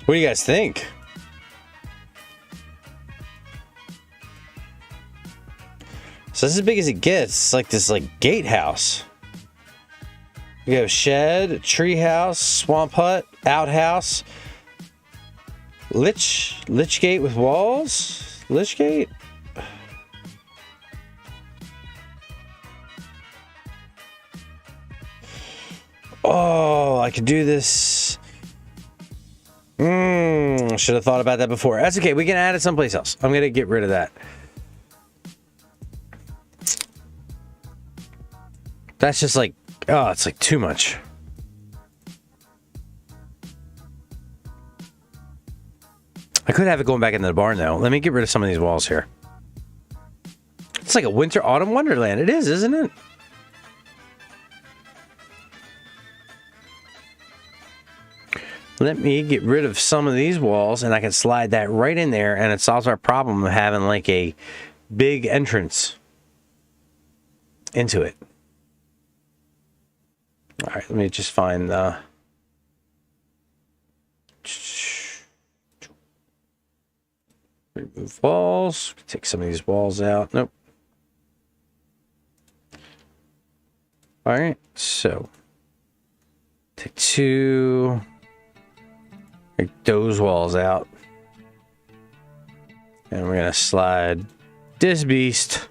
What do you guys think? So this is as big as it gets. It's like this gatehouse. We have shed, tree house, swamp hut, outhouse, lich gate with walls. Lich gate. Oh, I could do this. Should have thought about that before. That's okay. We can add it someplace else. I'm going to get rid of that. That's just like, oh, it's like too much. I could have it going back into the barn though. Let me get rid of some of these walls here. It's like a winter autumn wonderland. It is, isn't it? Let me get rid of some of these walls and I can slide that right in there and it solves our problem of having like a big entrance into it. All right, let me just find the... Remove walls. Take some of these walls out. Nope. All right, so take two. Take those walls out. And we're going to slide this beast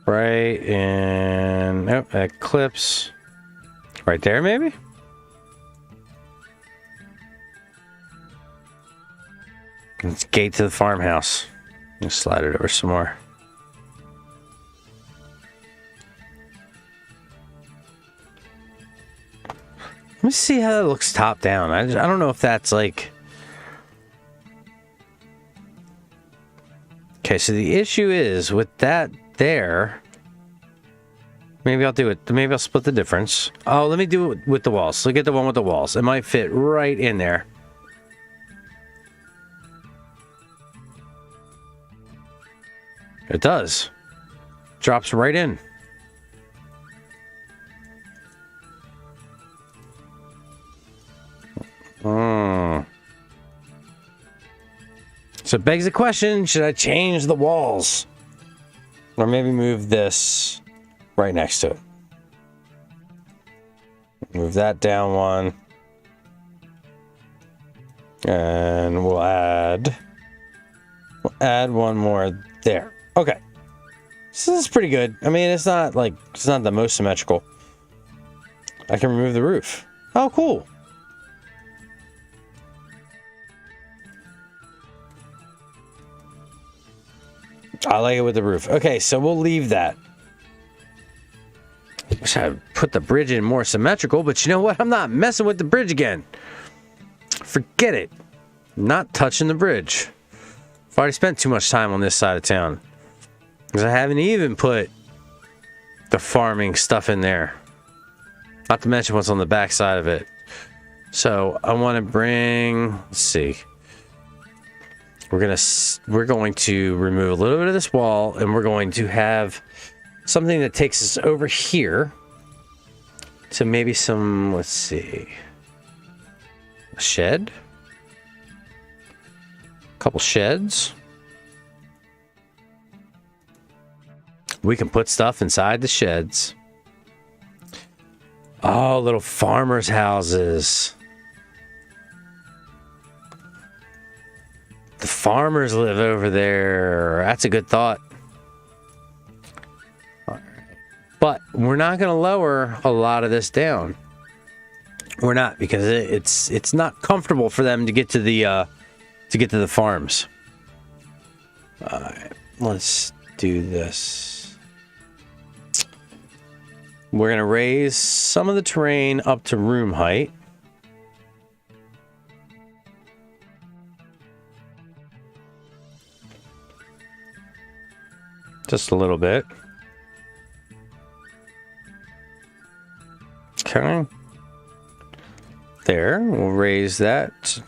right in. Nope, that clips right there, maybe? Let's gate to the farmhouse. Just slide it over some more. Let me see how that looks top down. I don't know if that's like... Okay, so the issue is with that there... Maybe I'll do it. Maybe I'll split the difference. Oh, let me do it with the walls. Look at the one with the walls. It might fit right in there. It does. Drops right in. So it begs the question, should I change the walls? Or maybe move this right next to it. Move that down one. And we'll add one more there. Okay. So this is pretty good. I mean, it's not the most symmetrical. I can remove the roof. Oh, cool. I like it with the roof. Okay, so we'll leave that. Wish I'd put the bridge in more symmetrical, but you know what? I'm not messing with the bridge again. Forget it. Not touching the bridge. I've already spent too much time on this side of town. Because I haven't even put the farming stuff in there. Not to mention what's on the back side of it. So I want to bring, let's see. We're going to remove a little bit of this wall and we're going to have something that takes us over here to maybe some, let's see, a shed. A couple sheds. We can put stuff inside the sheds. Oh, little farmers' houses. The farmers live over there. That's a good thought. All right. But we're not going to lower a lot of this down. We're not, because it's not comfortable for them to get to the farms. All right, let's do this. We're going to raise some of the terrain up to room height. Just a little bit. Okay. There. We'll raise that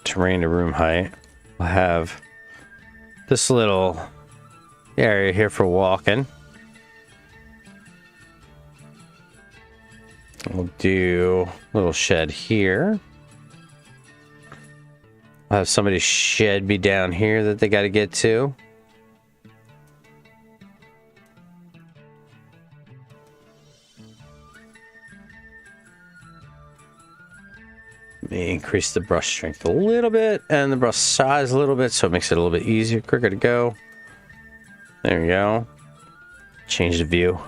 terrain to room height. We'll have this little area here for walking. We'll do a little shed here. I'll have somebody's shed be down here that they got to get to. Let me increase the brush strength a little bit and the brush size a little bit so it makes it a little bit easier, quicker to go. There we go. Change the view.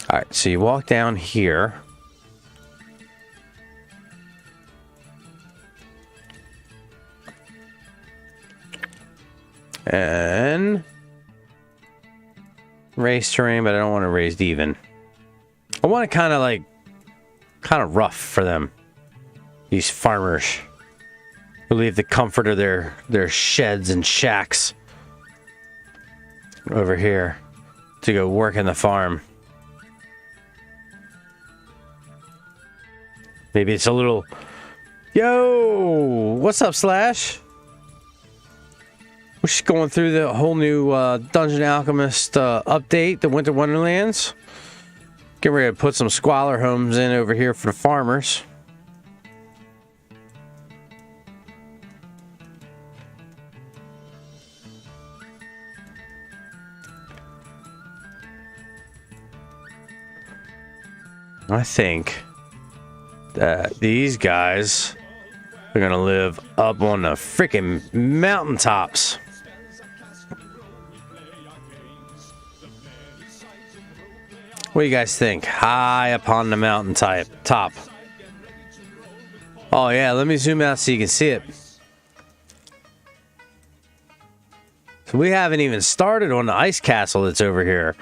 All right, so you walk down here. And raise terrain, but I don't want to raise even. I want to kind of rough for them. These farmers who leave the comfort of their sheds and shacks over here to go work in the farm. Maybe it's a little... Yo! What's up, Slash? We're just going through the whole new Dungeon Alchemist update, the Winter Wonderlands. Getting ready to put some squalor homes in over here for the farmers. I think that these guys are gonna live up on the freaking mountaintops. What do you guys think? High upon the mountain top. Oh yeah, let me zoom out so you can see it. So we haven't even started on the ice castle that's over here.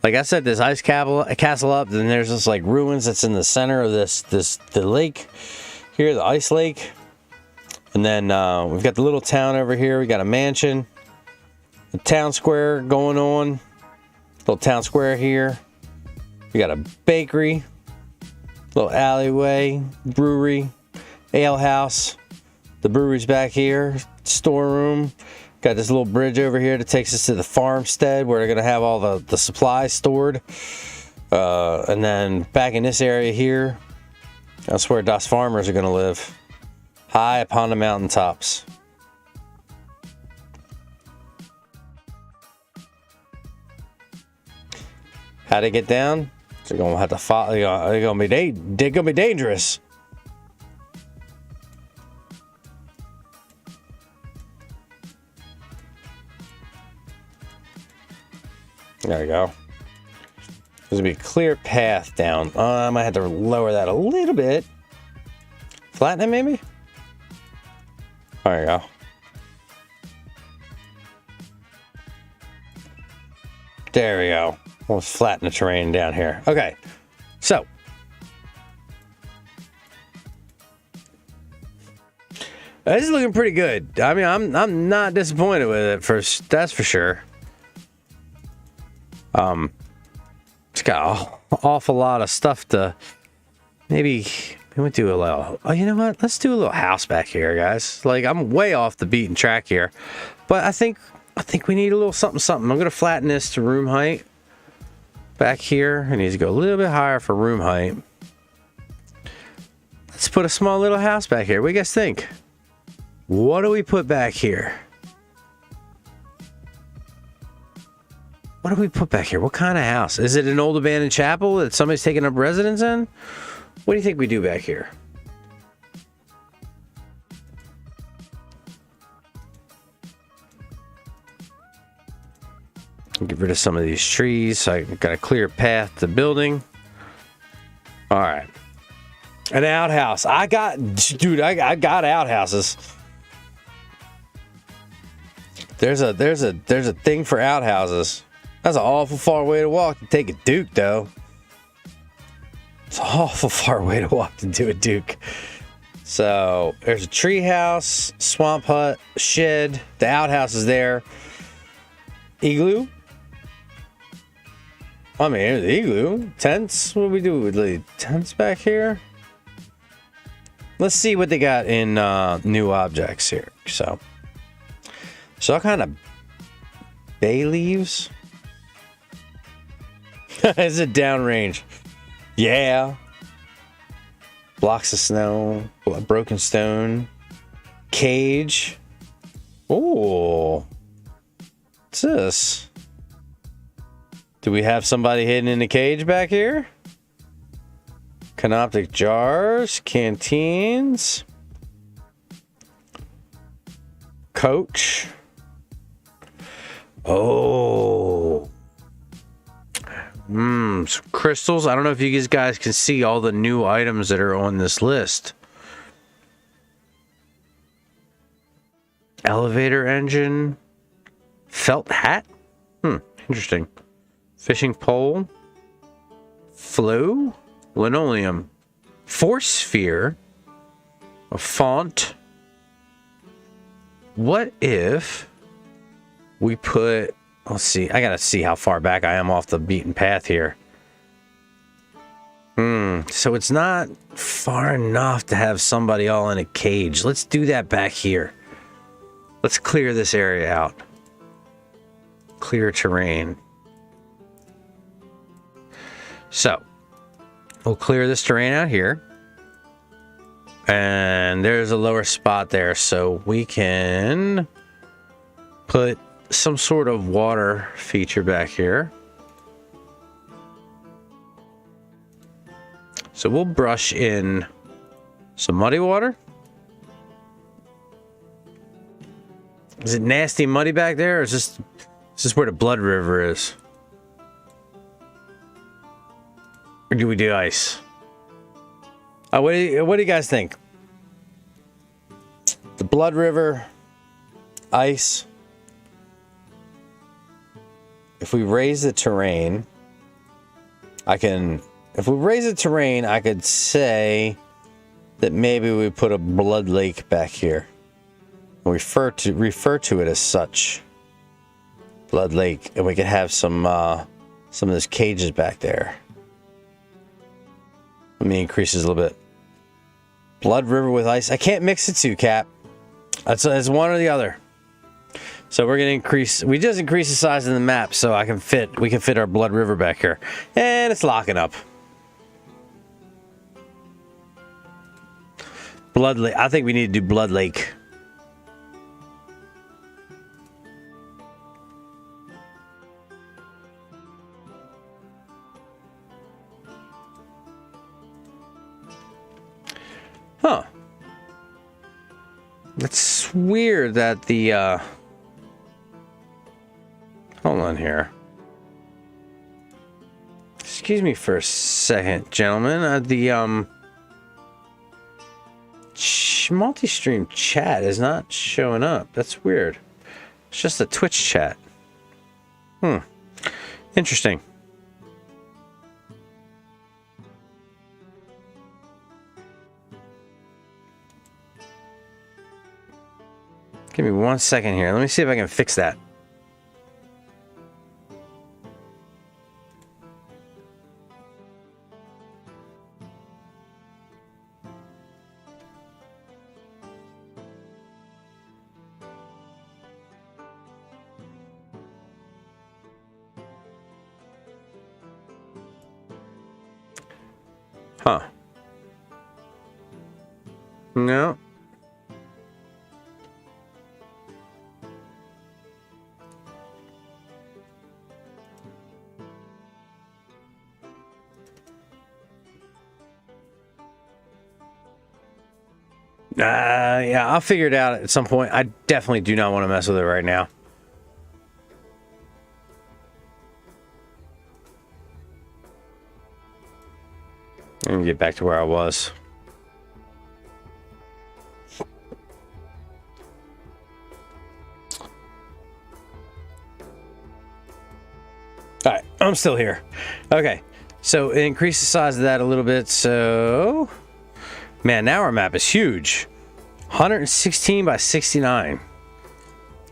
Like I said, this ice castle up, then there's this like ruins that's in the center of the lake here, the ice lake. And then we've got the little town over here. We got a mansion, a town square going on, little town square here. We got a bakery, little alleyway, brewery, ale house. The brewery's back here, storeroom. Got this little bridge over here that takes us to the farmstead where they're going to have all the supplies stored. And then back in this area here, that's where Das farmers are going to live. High upon the mountaintops. How to get down? They're going to have to follow. They're going to be dangerous. There we go. There's going to be a clear path down. I might have to lower that a little bit. Flatten it, maybe? There you go. There we go. We'll flatten the terrain down here. Okay. So. This is looking pretty good. I mean, I'm not disappointed with it, that's for sure. It's got an awful lot of stuff to maybe we would do a little. Oh, you know what? Let's do a little house back here, guys. Like I'm way off the beaten track here, but I think we need a little something. I'm gonna flatten this to room height back here. I need to go a little bit higher for room height. Let's put a small little house back here. What do you guys think? What do we put back here? What do we put back here? What kind of house? Is it an old abandoned chapel that somebody's taking up residence in? What do you think we do back here? Get rid of some of these trees. So I got a clear path to building. All right. An outhouse. I got outhouses. There's a thing for outhouses. That's an awful far way to walk to take a Duke, though. It's an awful far way to walk to do a Duke. So there's a tree house, swamp hut, shed. The outhouse is there. Igloo. I mean, there's the igloo. Tents. What do we do with the tents back here? Let's see what they got in new objects here. So all kind of bay leaves. Is it downrange? Yeah. Blocks of snow, broken stone, cage. Oh, what's this? Do we have somebody hidden in the cage back here? Canoptic jars, canteens, coach. Oh. Some crystals. I don't know if you guys can see all the new items that are on this list. Elevator engine. Felt hat? Interesting. Fishing pole. Flow. Linoleum. Force sphere. A font. What if we put... Let's see. I gotta see how far back I am off the beaten path here. So it's not far enough to have somebody all in a cage. Let's do that back here. Let's clear this area out. Clear terrain. So, we'll clear this terrain out here. And there's a lower spot there, so we can put some sort of water feature back here. So we'll brush in some muddy water. Is it nasty muddy back there, or is this where the blood river is? Or do we do ice? What do you guys think? The blood river, ice. If we raise the terrain, if we raise the terrain, I could say that maybe we put a blood lake back here. Refer to it as such. Blood lake, and we could have some of those cages back there. Let me increase this a little bit. Blood river with ice. I can't mix the two, Cap. It's one or the other. So we're gonna increase. We just increased the size of the map so we can fit our blood river back here, and it's locking up. Blood lake. I think we need to do blood lake. Huh. It's weird that the, hold on here. Excuse me for a second, gentlemen. The, multi-stream chat is not showing up. That's weird. It's just a Twitch chat. Interesting. Give me 1 second here. Let me see if I can fix that. Huh. No. Yeah, I'll figure it out at some point. I definitely do not want to mess with it right now. Let me get back to where I was. All right, I'm still here. Okay, so increase the size of that a little bit. So, man, now our map is huge. 116 by 69.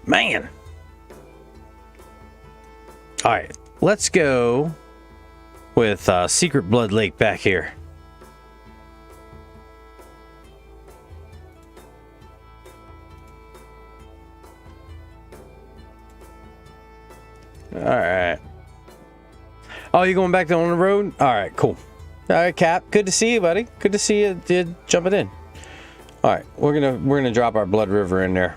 Man. All right, let's go with Secret Blood Lake back here. All right. Oh, you going back on the road? All right, cool. All right, Cap. Good to see you, buddy. Good to see you jumping in. All right, we're gonna drop our Blood River in there.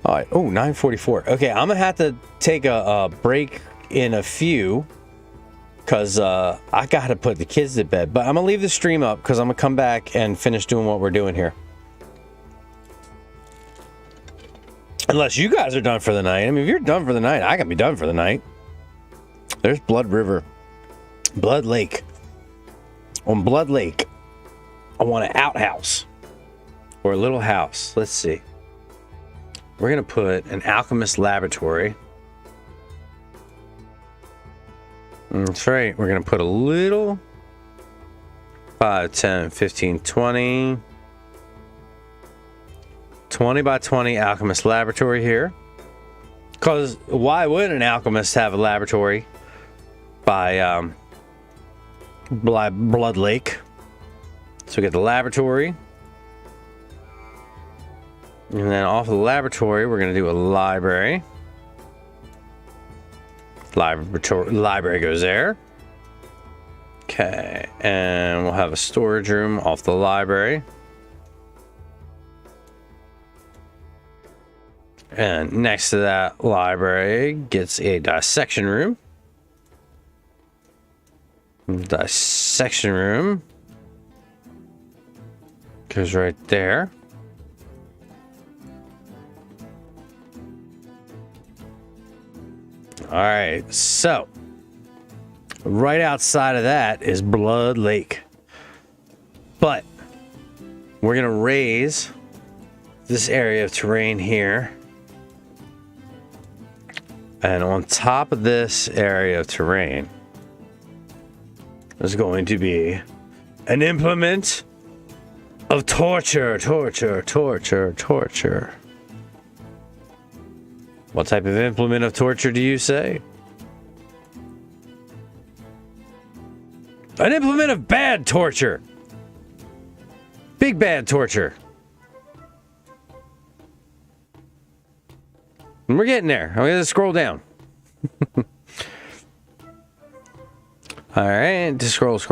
All right. Oh, 9:44. Okay, I'm gonna have to take a break in a few because I gotta put the kids to bed. But I'm gonna leave the stream up because I'm gonna come back and finish doing what we're doing here. Unless you guys are done for the night. I mean, if you're done for the night, I can be done for the night. There's Blood River. Blood Lake. On Blood Lake, I want an outhouse. Or a little house. Let's see. we're gonna put an alchemist laboratory. That's right, we're gonna put a little 5, 10, 15, 20 by 20 alchemist laboratory here. Because why would an alchemist have a laboratory by Blood Lake? So we get the laboratory. And then off of the laboratory, we're going to do a library. Library goes there. Okay, and we'll have a storage room off the library. And next to that library gets a dissection room. Dissection room goes right there. All right, so right outside of that is Blood Lake. But we're going to raise this area of terrain here. And on top of this area of terrain is going to be an implement of torture. What type of implement of torture do you say? An implement of bad torture. Big bad torture. And we're getting there. I'm gonna scroll down. All right, just scroll all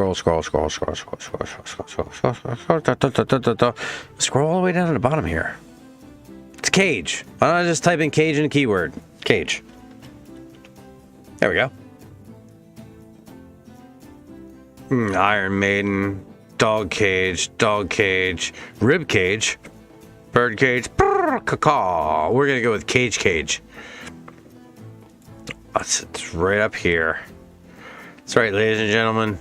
the way down to the bottom here. It's cage. Why don't I just type in cage in a keyword? Cage. There we go. Iron Maiden, dog cage, rib cage, bird cage, caw. We're gonna go with cage. It's right up here. That's right, ladies and gentlemen.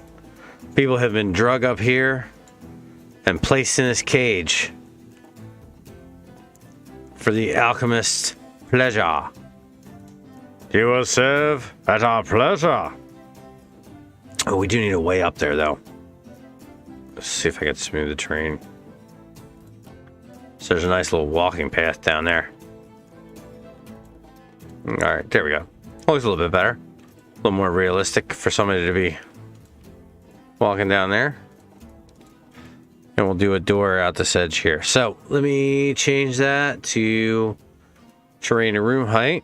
People have been drug up here and placed in this cage for the alchemist's pleasure. You will serve at our pleasure. Oh, we do need a way up there, though. Let's see if I can smooth the terrain. So there's a nice little walking path down there. All right, there we go. Looks a little bit better. A little more realistic for somebody to be walking down there. And we'll do a door out this edge here. So let me change that to terrain and room height.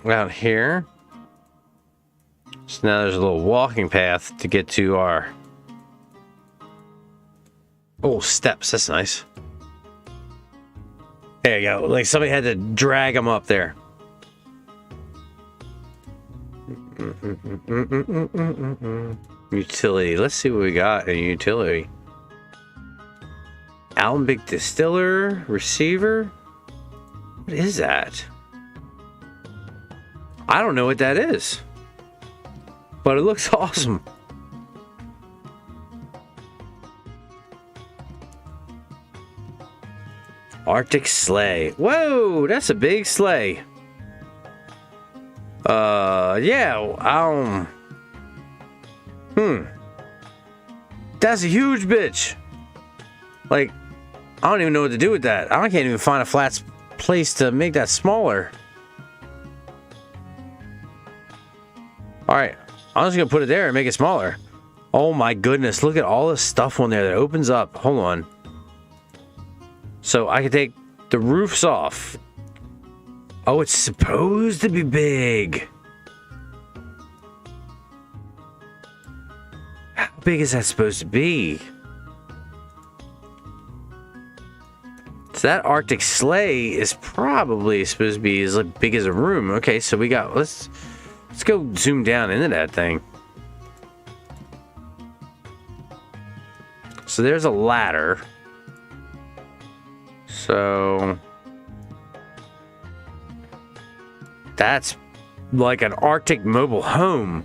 Out here. So now there's a little walking path to get to our steps. That's nice. There you go. Like somebody had to drag them up there. Utility. Let's see what we got in utility. Alembic distiller, receiver. What is that? I don't know what that is, but it looks awesome. Arctic sleigh. Whoa, that's a big sleigh. Yeah, that's a huge bitch. Like, I don't even know what to do with that. I can't even find a flat place to make that smaller. Alright, I'm just gonna put it there and make it smaller. Oh my goodness, look at all this stuff on there that opens up. Hold on. So I can take the roofs off. Oh, it's supposed to be big. How big is that supposed to be? So that Arctic sleigh is probably supposed to be as big as a room. Okay, so we got, let's go zoom down into that thing. So there's a ladder. So that's like an Arctic mobile home.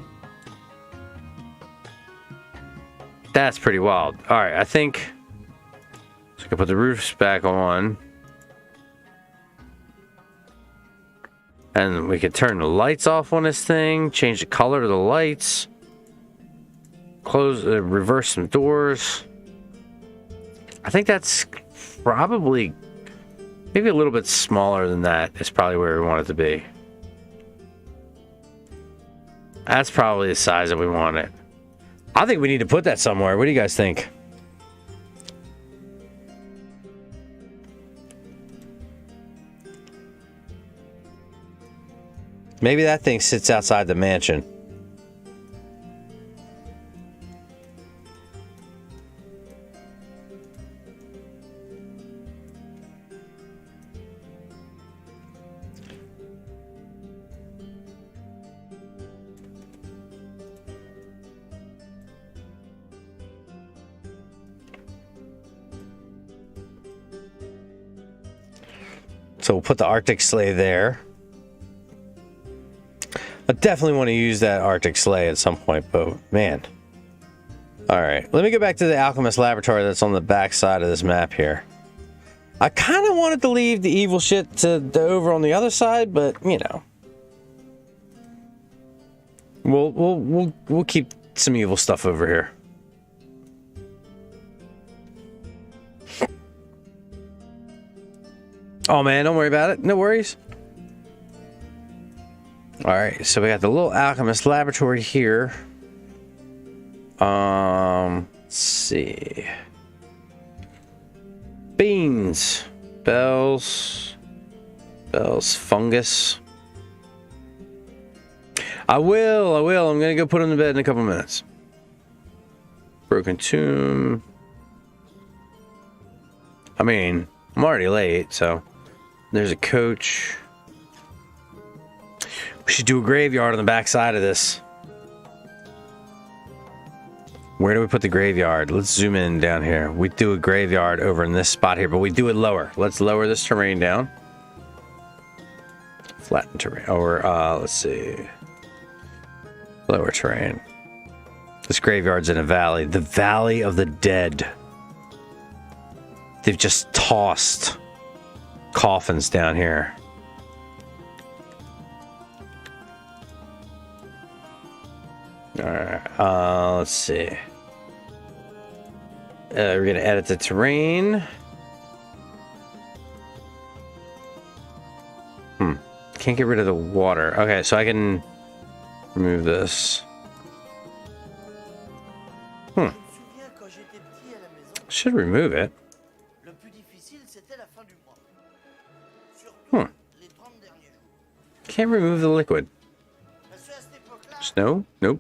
That's pretty wild. All right, I think so I can put the roofs back on. And we could turn the lights off on this thing, change the color of the lights, close, reverse some doors. I think that's probably, maybe a little bit smaller than that is probably where we want it to be. That's probably the size that we want it. I think we need to put that somewhere. What do you guys think? Maybe that thing sits outside the mansion. So we'll put the Arctic sleigh there. I definitely want to use that Arctic sleigh at some point, but man. Alright, let me go back to the Alchemist Laboratory that's on the back side of this map here. I kind of wanted to leave the evil shit to over on the other side, but you know. We'll keep some evil stuff over here. Oh man, don't worry about it. No worries. Alright, so we got the little Alchemist Laboratory here. Let's see. Beans. Bells. Fungus. I will. I'm gonna go put him to bed in a couple minutes. Broken tomb. I mean, I'm already late, so there's a coach. We should do a graveyard on the back side of this. Where do we put the graveyard? Let's zoom in down here. We do a graveyard over in this spot here, but we do it lower. Let's lower this terrain down. Flatten terrain. Or, let's see. Lower terrain. This graveyard's in a valley. The Valley of the Dead. They've just tossed coffins down here. Alright, let's see. We're gonna edit the terrain. Can't get rid of the water. Okay, so I can remove this. Should remove it. Can't remove the liquid. Snow? Nope.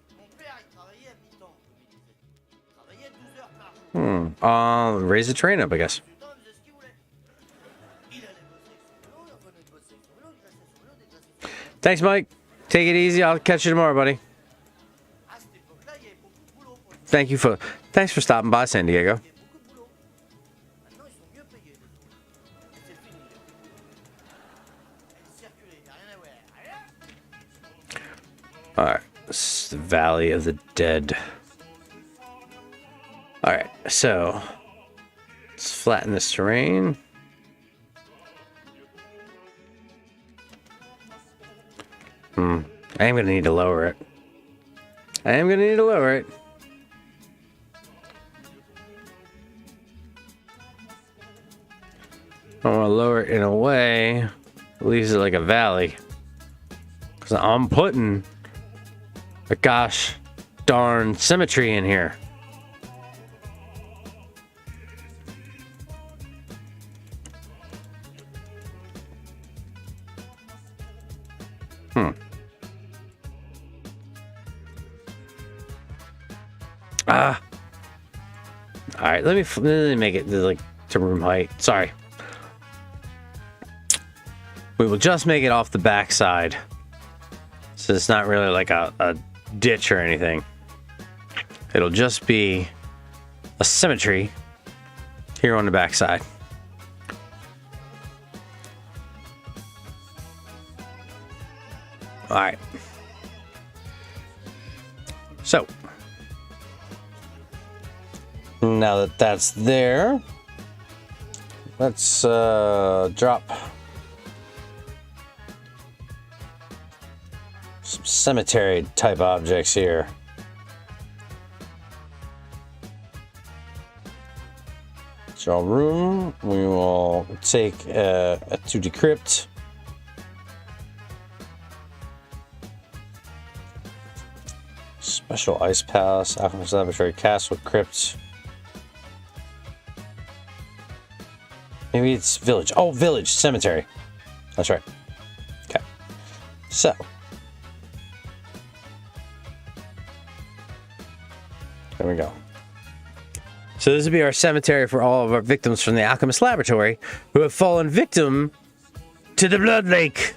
Raise the train up, I guess. Thanks, Mike. Take it easy. I'll catch you tomorrow, buddy. Thanks for stopping by, San Diego. Alright, this is the Valley of the Dead. Alright, so let's flatten this terrain. I am going to need to lower it. I want to lower it in a way that leaves it like a valley. Because I'm putting a gosh darn symmetry in here. Alright, let me make it like to room height. Sorry. We will just make it off the back side. So it's not really like a ditch or anything. It'll just be a symmetry here on the back side. Alright. So now that that's there, let's drop cemetery type objects here. Draw room. We will take to decrypt. Special ice palace, alchemist laboratory, castle, crypt. Maybe it's village. Oh, village, cemetery. That's right. Okay. So. There we go. So this would be our cemetery for all of our victims from the alchemist laboratory who have fallen victim to the blood lake.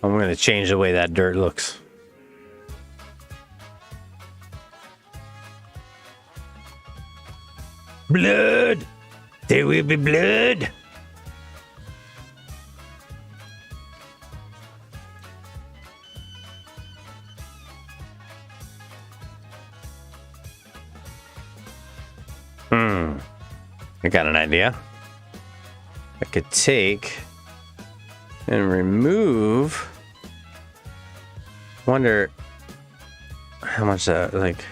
I'm going to change the way that dirt looks. Blood! There will be blood! I got an idea. I could take and remove. Wonder how much that, like,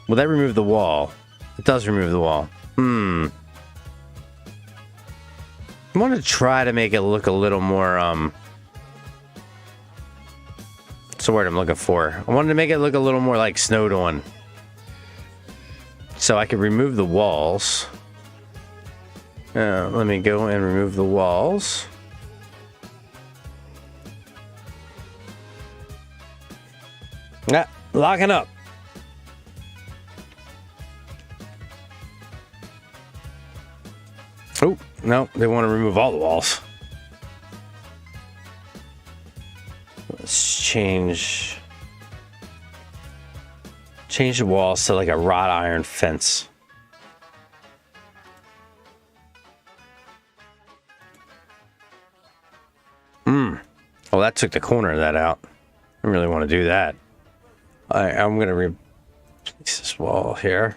will that remove the wall? It does remove the wall. I want to try to make it look a little more, what's the word I'm looking for? I wanted to make it look a little more like snowed on. So I could remove the walls. Let me go and remove the walls. Locking up. Oh, no, they want to remove all the walls. Let's change the walls to like a wrought iron fence. Well, that took the corner of that out. I really want to do that. I'm going to replace this wall here.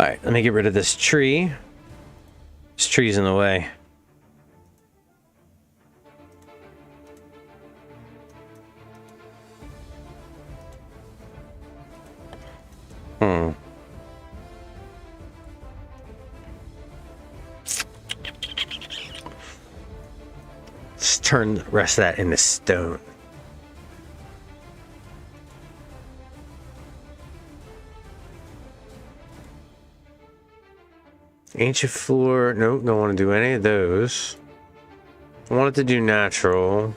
All right, let me get rid of this tree. This tree's in the way. Let's turn the rest of that into stone. Ancient floor. Nope, don't want to do any of those. I want it to do natural.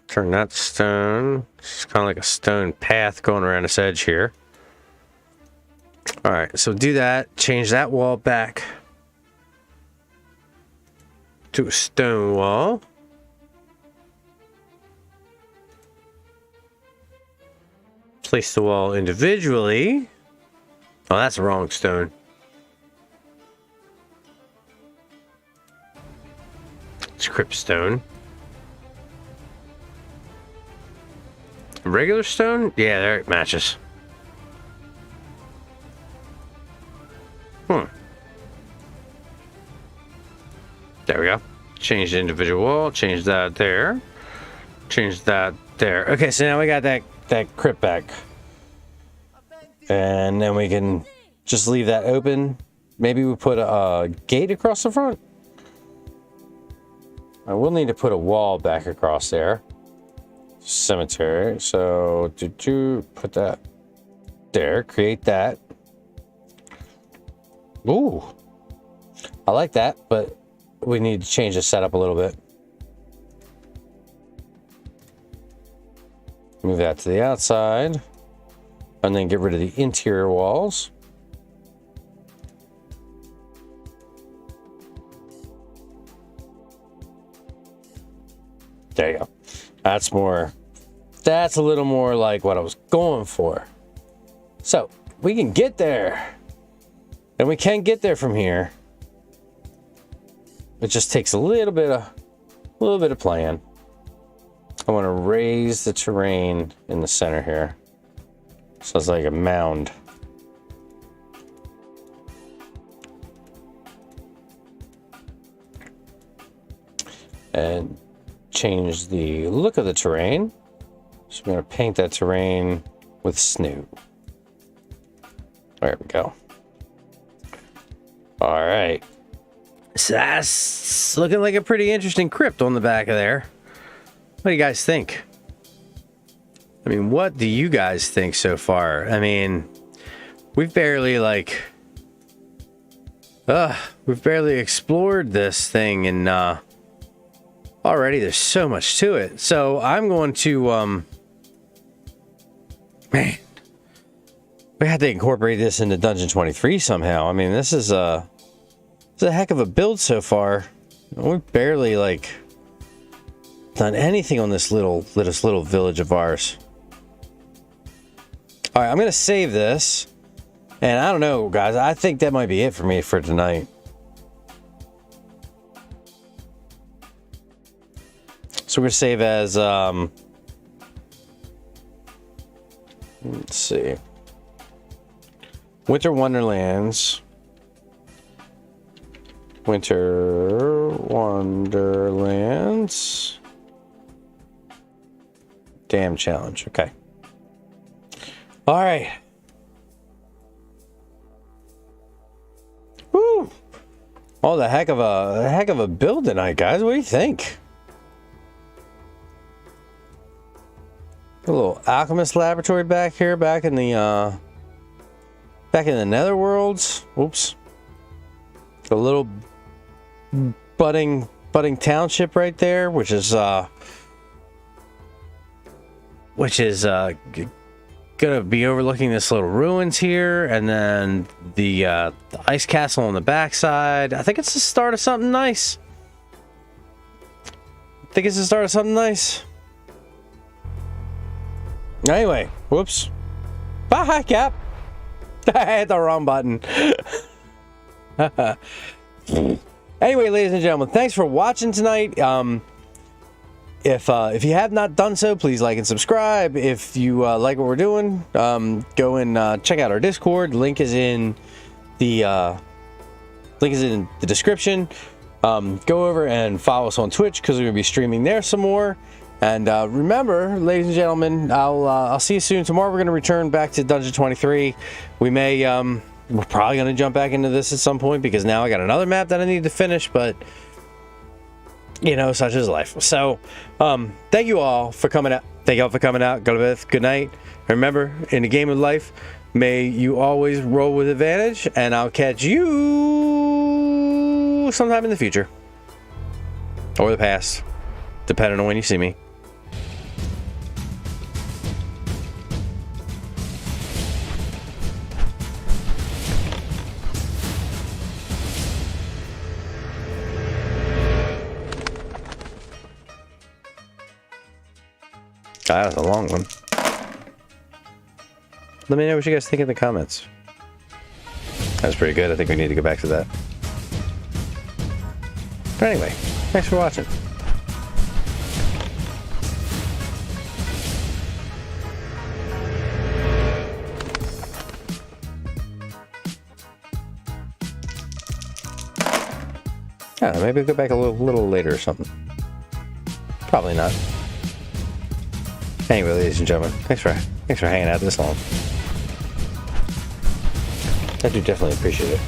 Turn that stone. It's kind of like a stone path going around this edge here. All right, so do that. Change that wall back to a stone wall. Place the wall individually. Oh, that's the wrong stone. It's crypt stone. Regular stone? Yeah, there it matches. There we go. Change the individual wall. Change that there. Change that there. Okay, so now we got that crypt back. And then we can just leave that open. Maybe we put a gate across the front. I will need to put a wall back across there. Cemetery. So put that there. Create that. Ooh, I like that, but we need to change the setup a little bit. Move that to the outside, and then get rid of the interior walls. There you go. That's more That's a little more like what I was going for. So, we can get there. And we can get there from here. It just takes a little bit of plan. I want to raise the terrain in the center here. So it's like a mound. And change the look of the terrain. So I'm going to paint that terrain with snow. There we go. All right. So that's looking like a pretty interesting crypt on the back of there. What do you guys think? I mean, what do you guys think so far? I mean, we've barely explored this thing, and already there's so much to it. So I'm going to, man, we have to incorporate this into Dungeon 23 somehow. I mean, this is a heck of a build so far. We've barely done anything on this little village of ours. All right, I'm gonna save this, and I don't know, guys. I think that might be it for me for tonight. So we're gonna save as let's see, Winter Wonderlands. Winter Wonderlands. Damn challenge. Okay. All right. Woo! Oh, the heck of a build tonight, guys. What do you think? A little alchemist laboratory back here, back in the netherworlds. Oops. A little budding township right there, which is gonna be overlooking this little ruins here, and then the ice castle on the backside. I think it's the start of something nice. Anyway, whoops. Bye, Cap. I hit the wrong button. Anyway, ladies and gentlemen, thanks for watching tonight. If you have not done so, please like and subscribe. If you like what we're doing, go and check out our Discord. Link is in the description. Go over and follow us on Twitch, because we're gonna be streaming there some more. And remember, ladies and gentlemen, I'll see you soon. Tomorrow we're gonna return back to Dungeon 23. We're probably gonna jump back into this at some point, because now I got another map that I need to finish, but you know, such is life. So, thank you all for coming out. Thank you all for coming out. Go to bed. Good night. Remember, in the game of life, may you always roll with advantage, and I'll catch you sometime in the future. Or the past, depending on when you see me. That was a long one. Let me know what you guys think in the comments. That was pretty good. I think we need to go back to that. But anyway, thanks for watching. I don't know, maybe we'll go back a little later or something. Probably not. Anyway, ladies and gentlemen, thanks for hanging out this long. I do definitely appreciate it.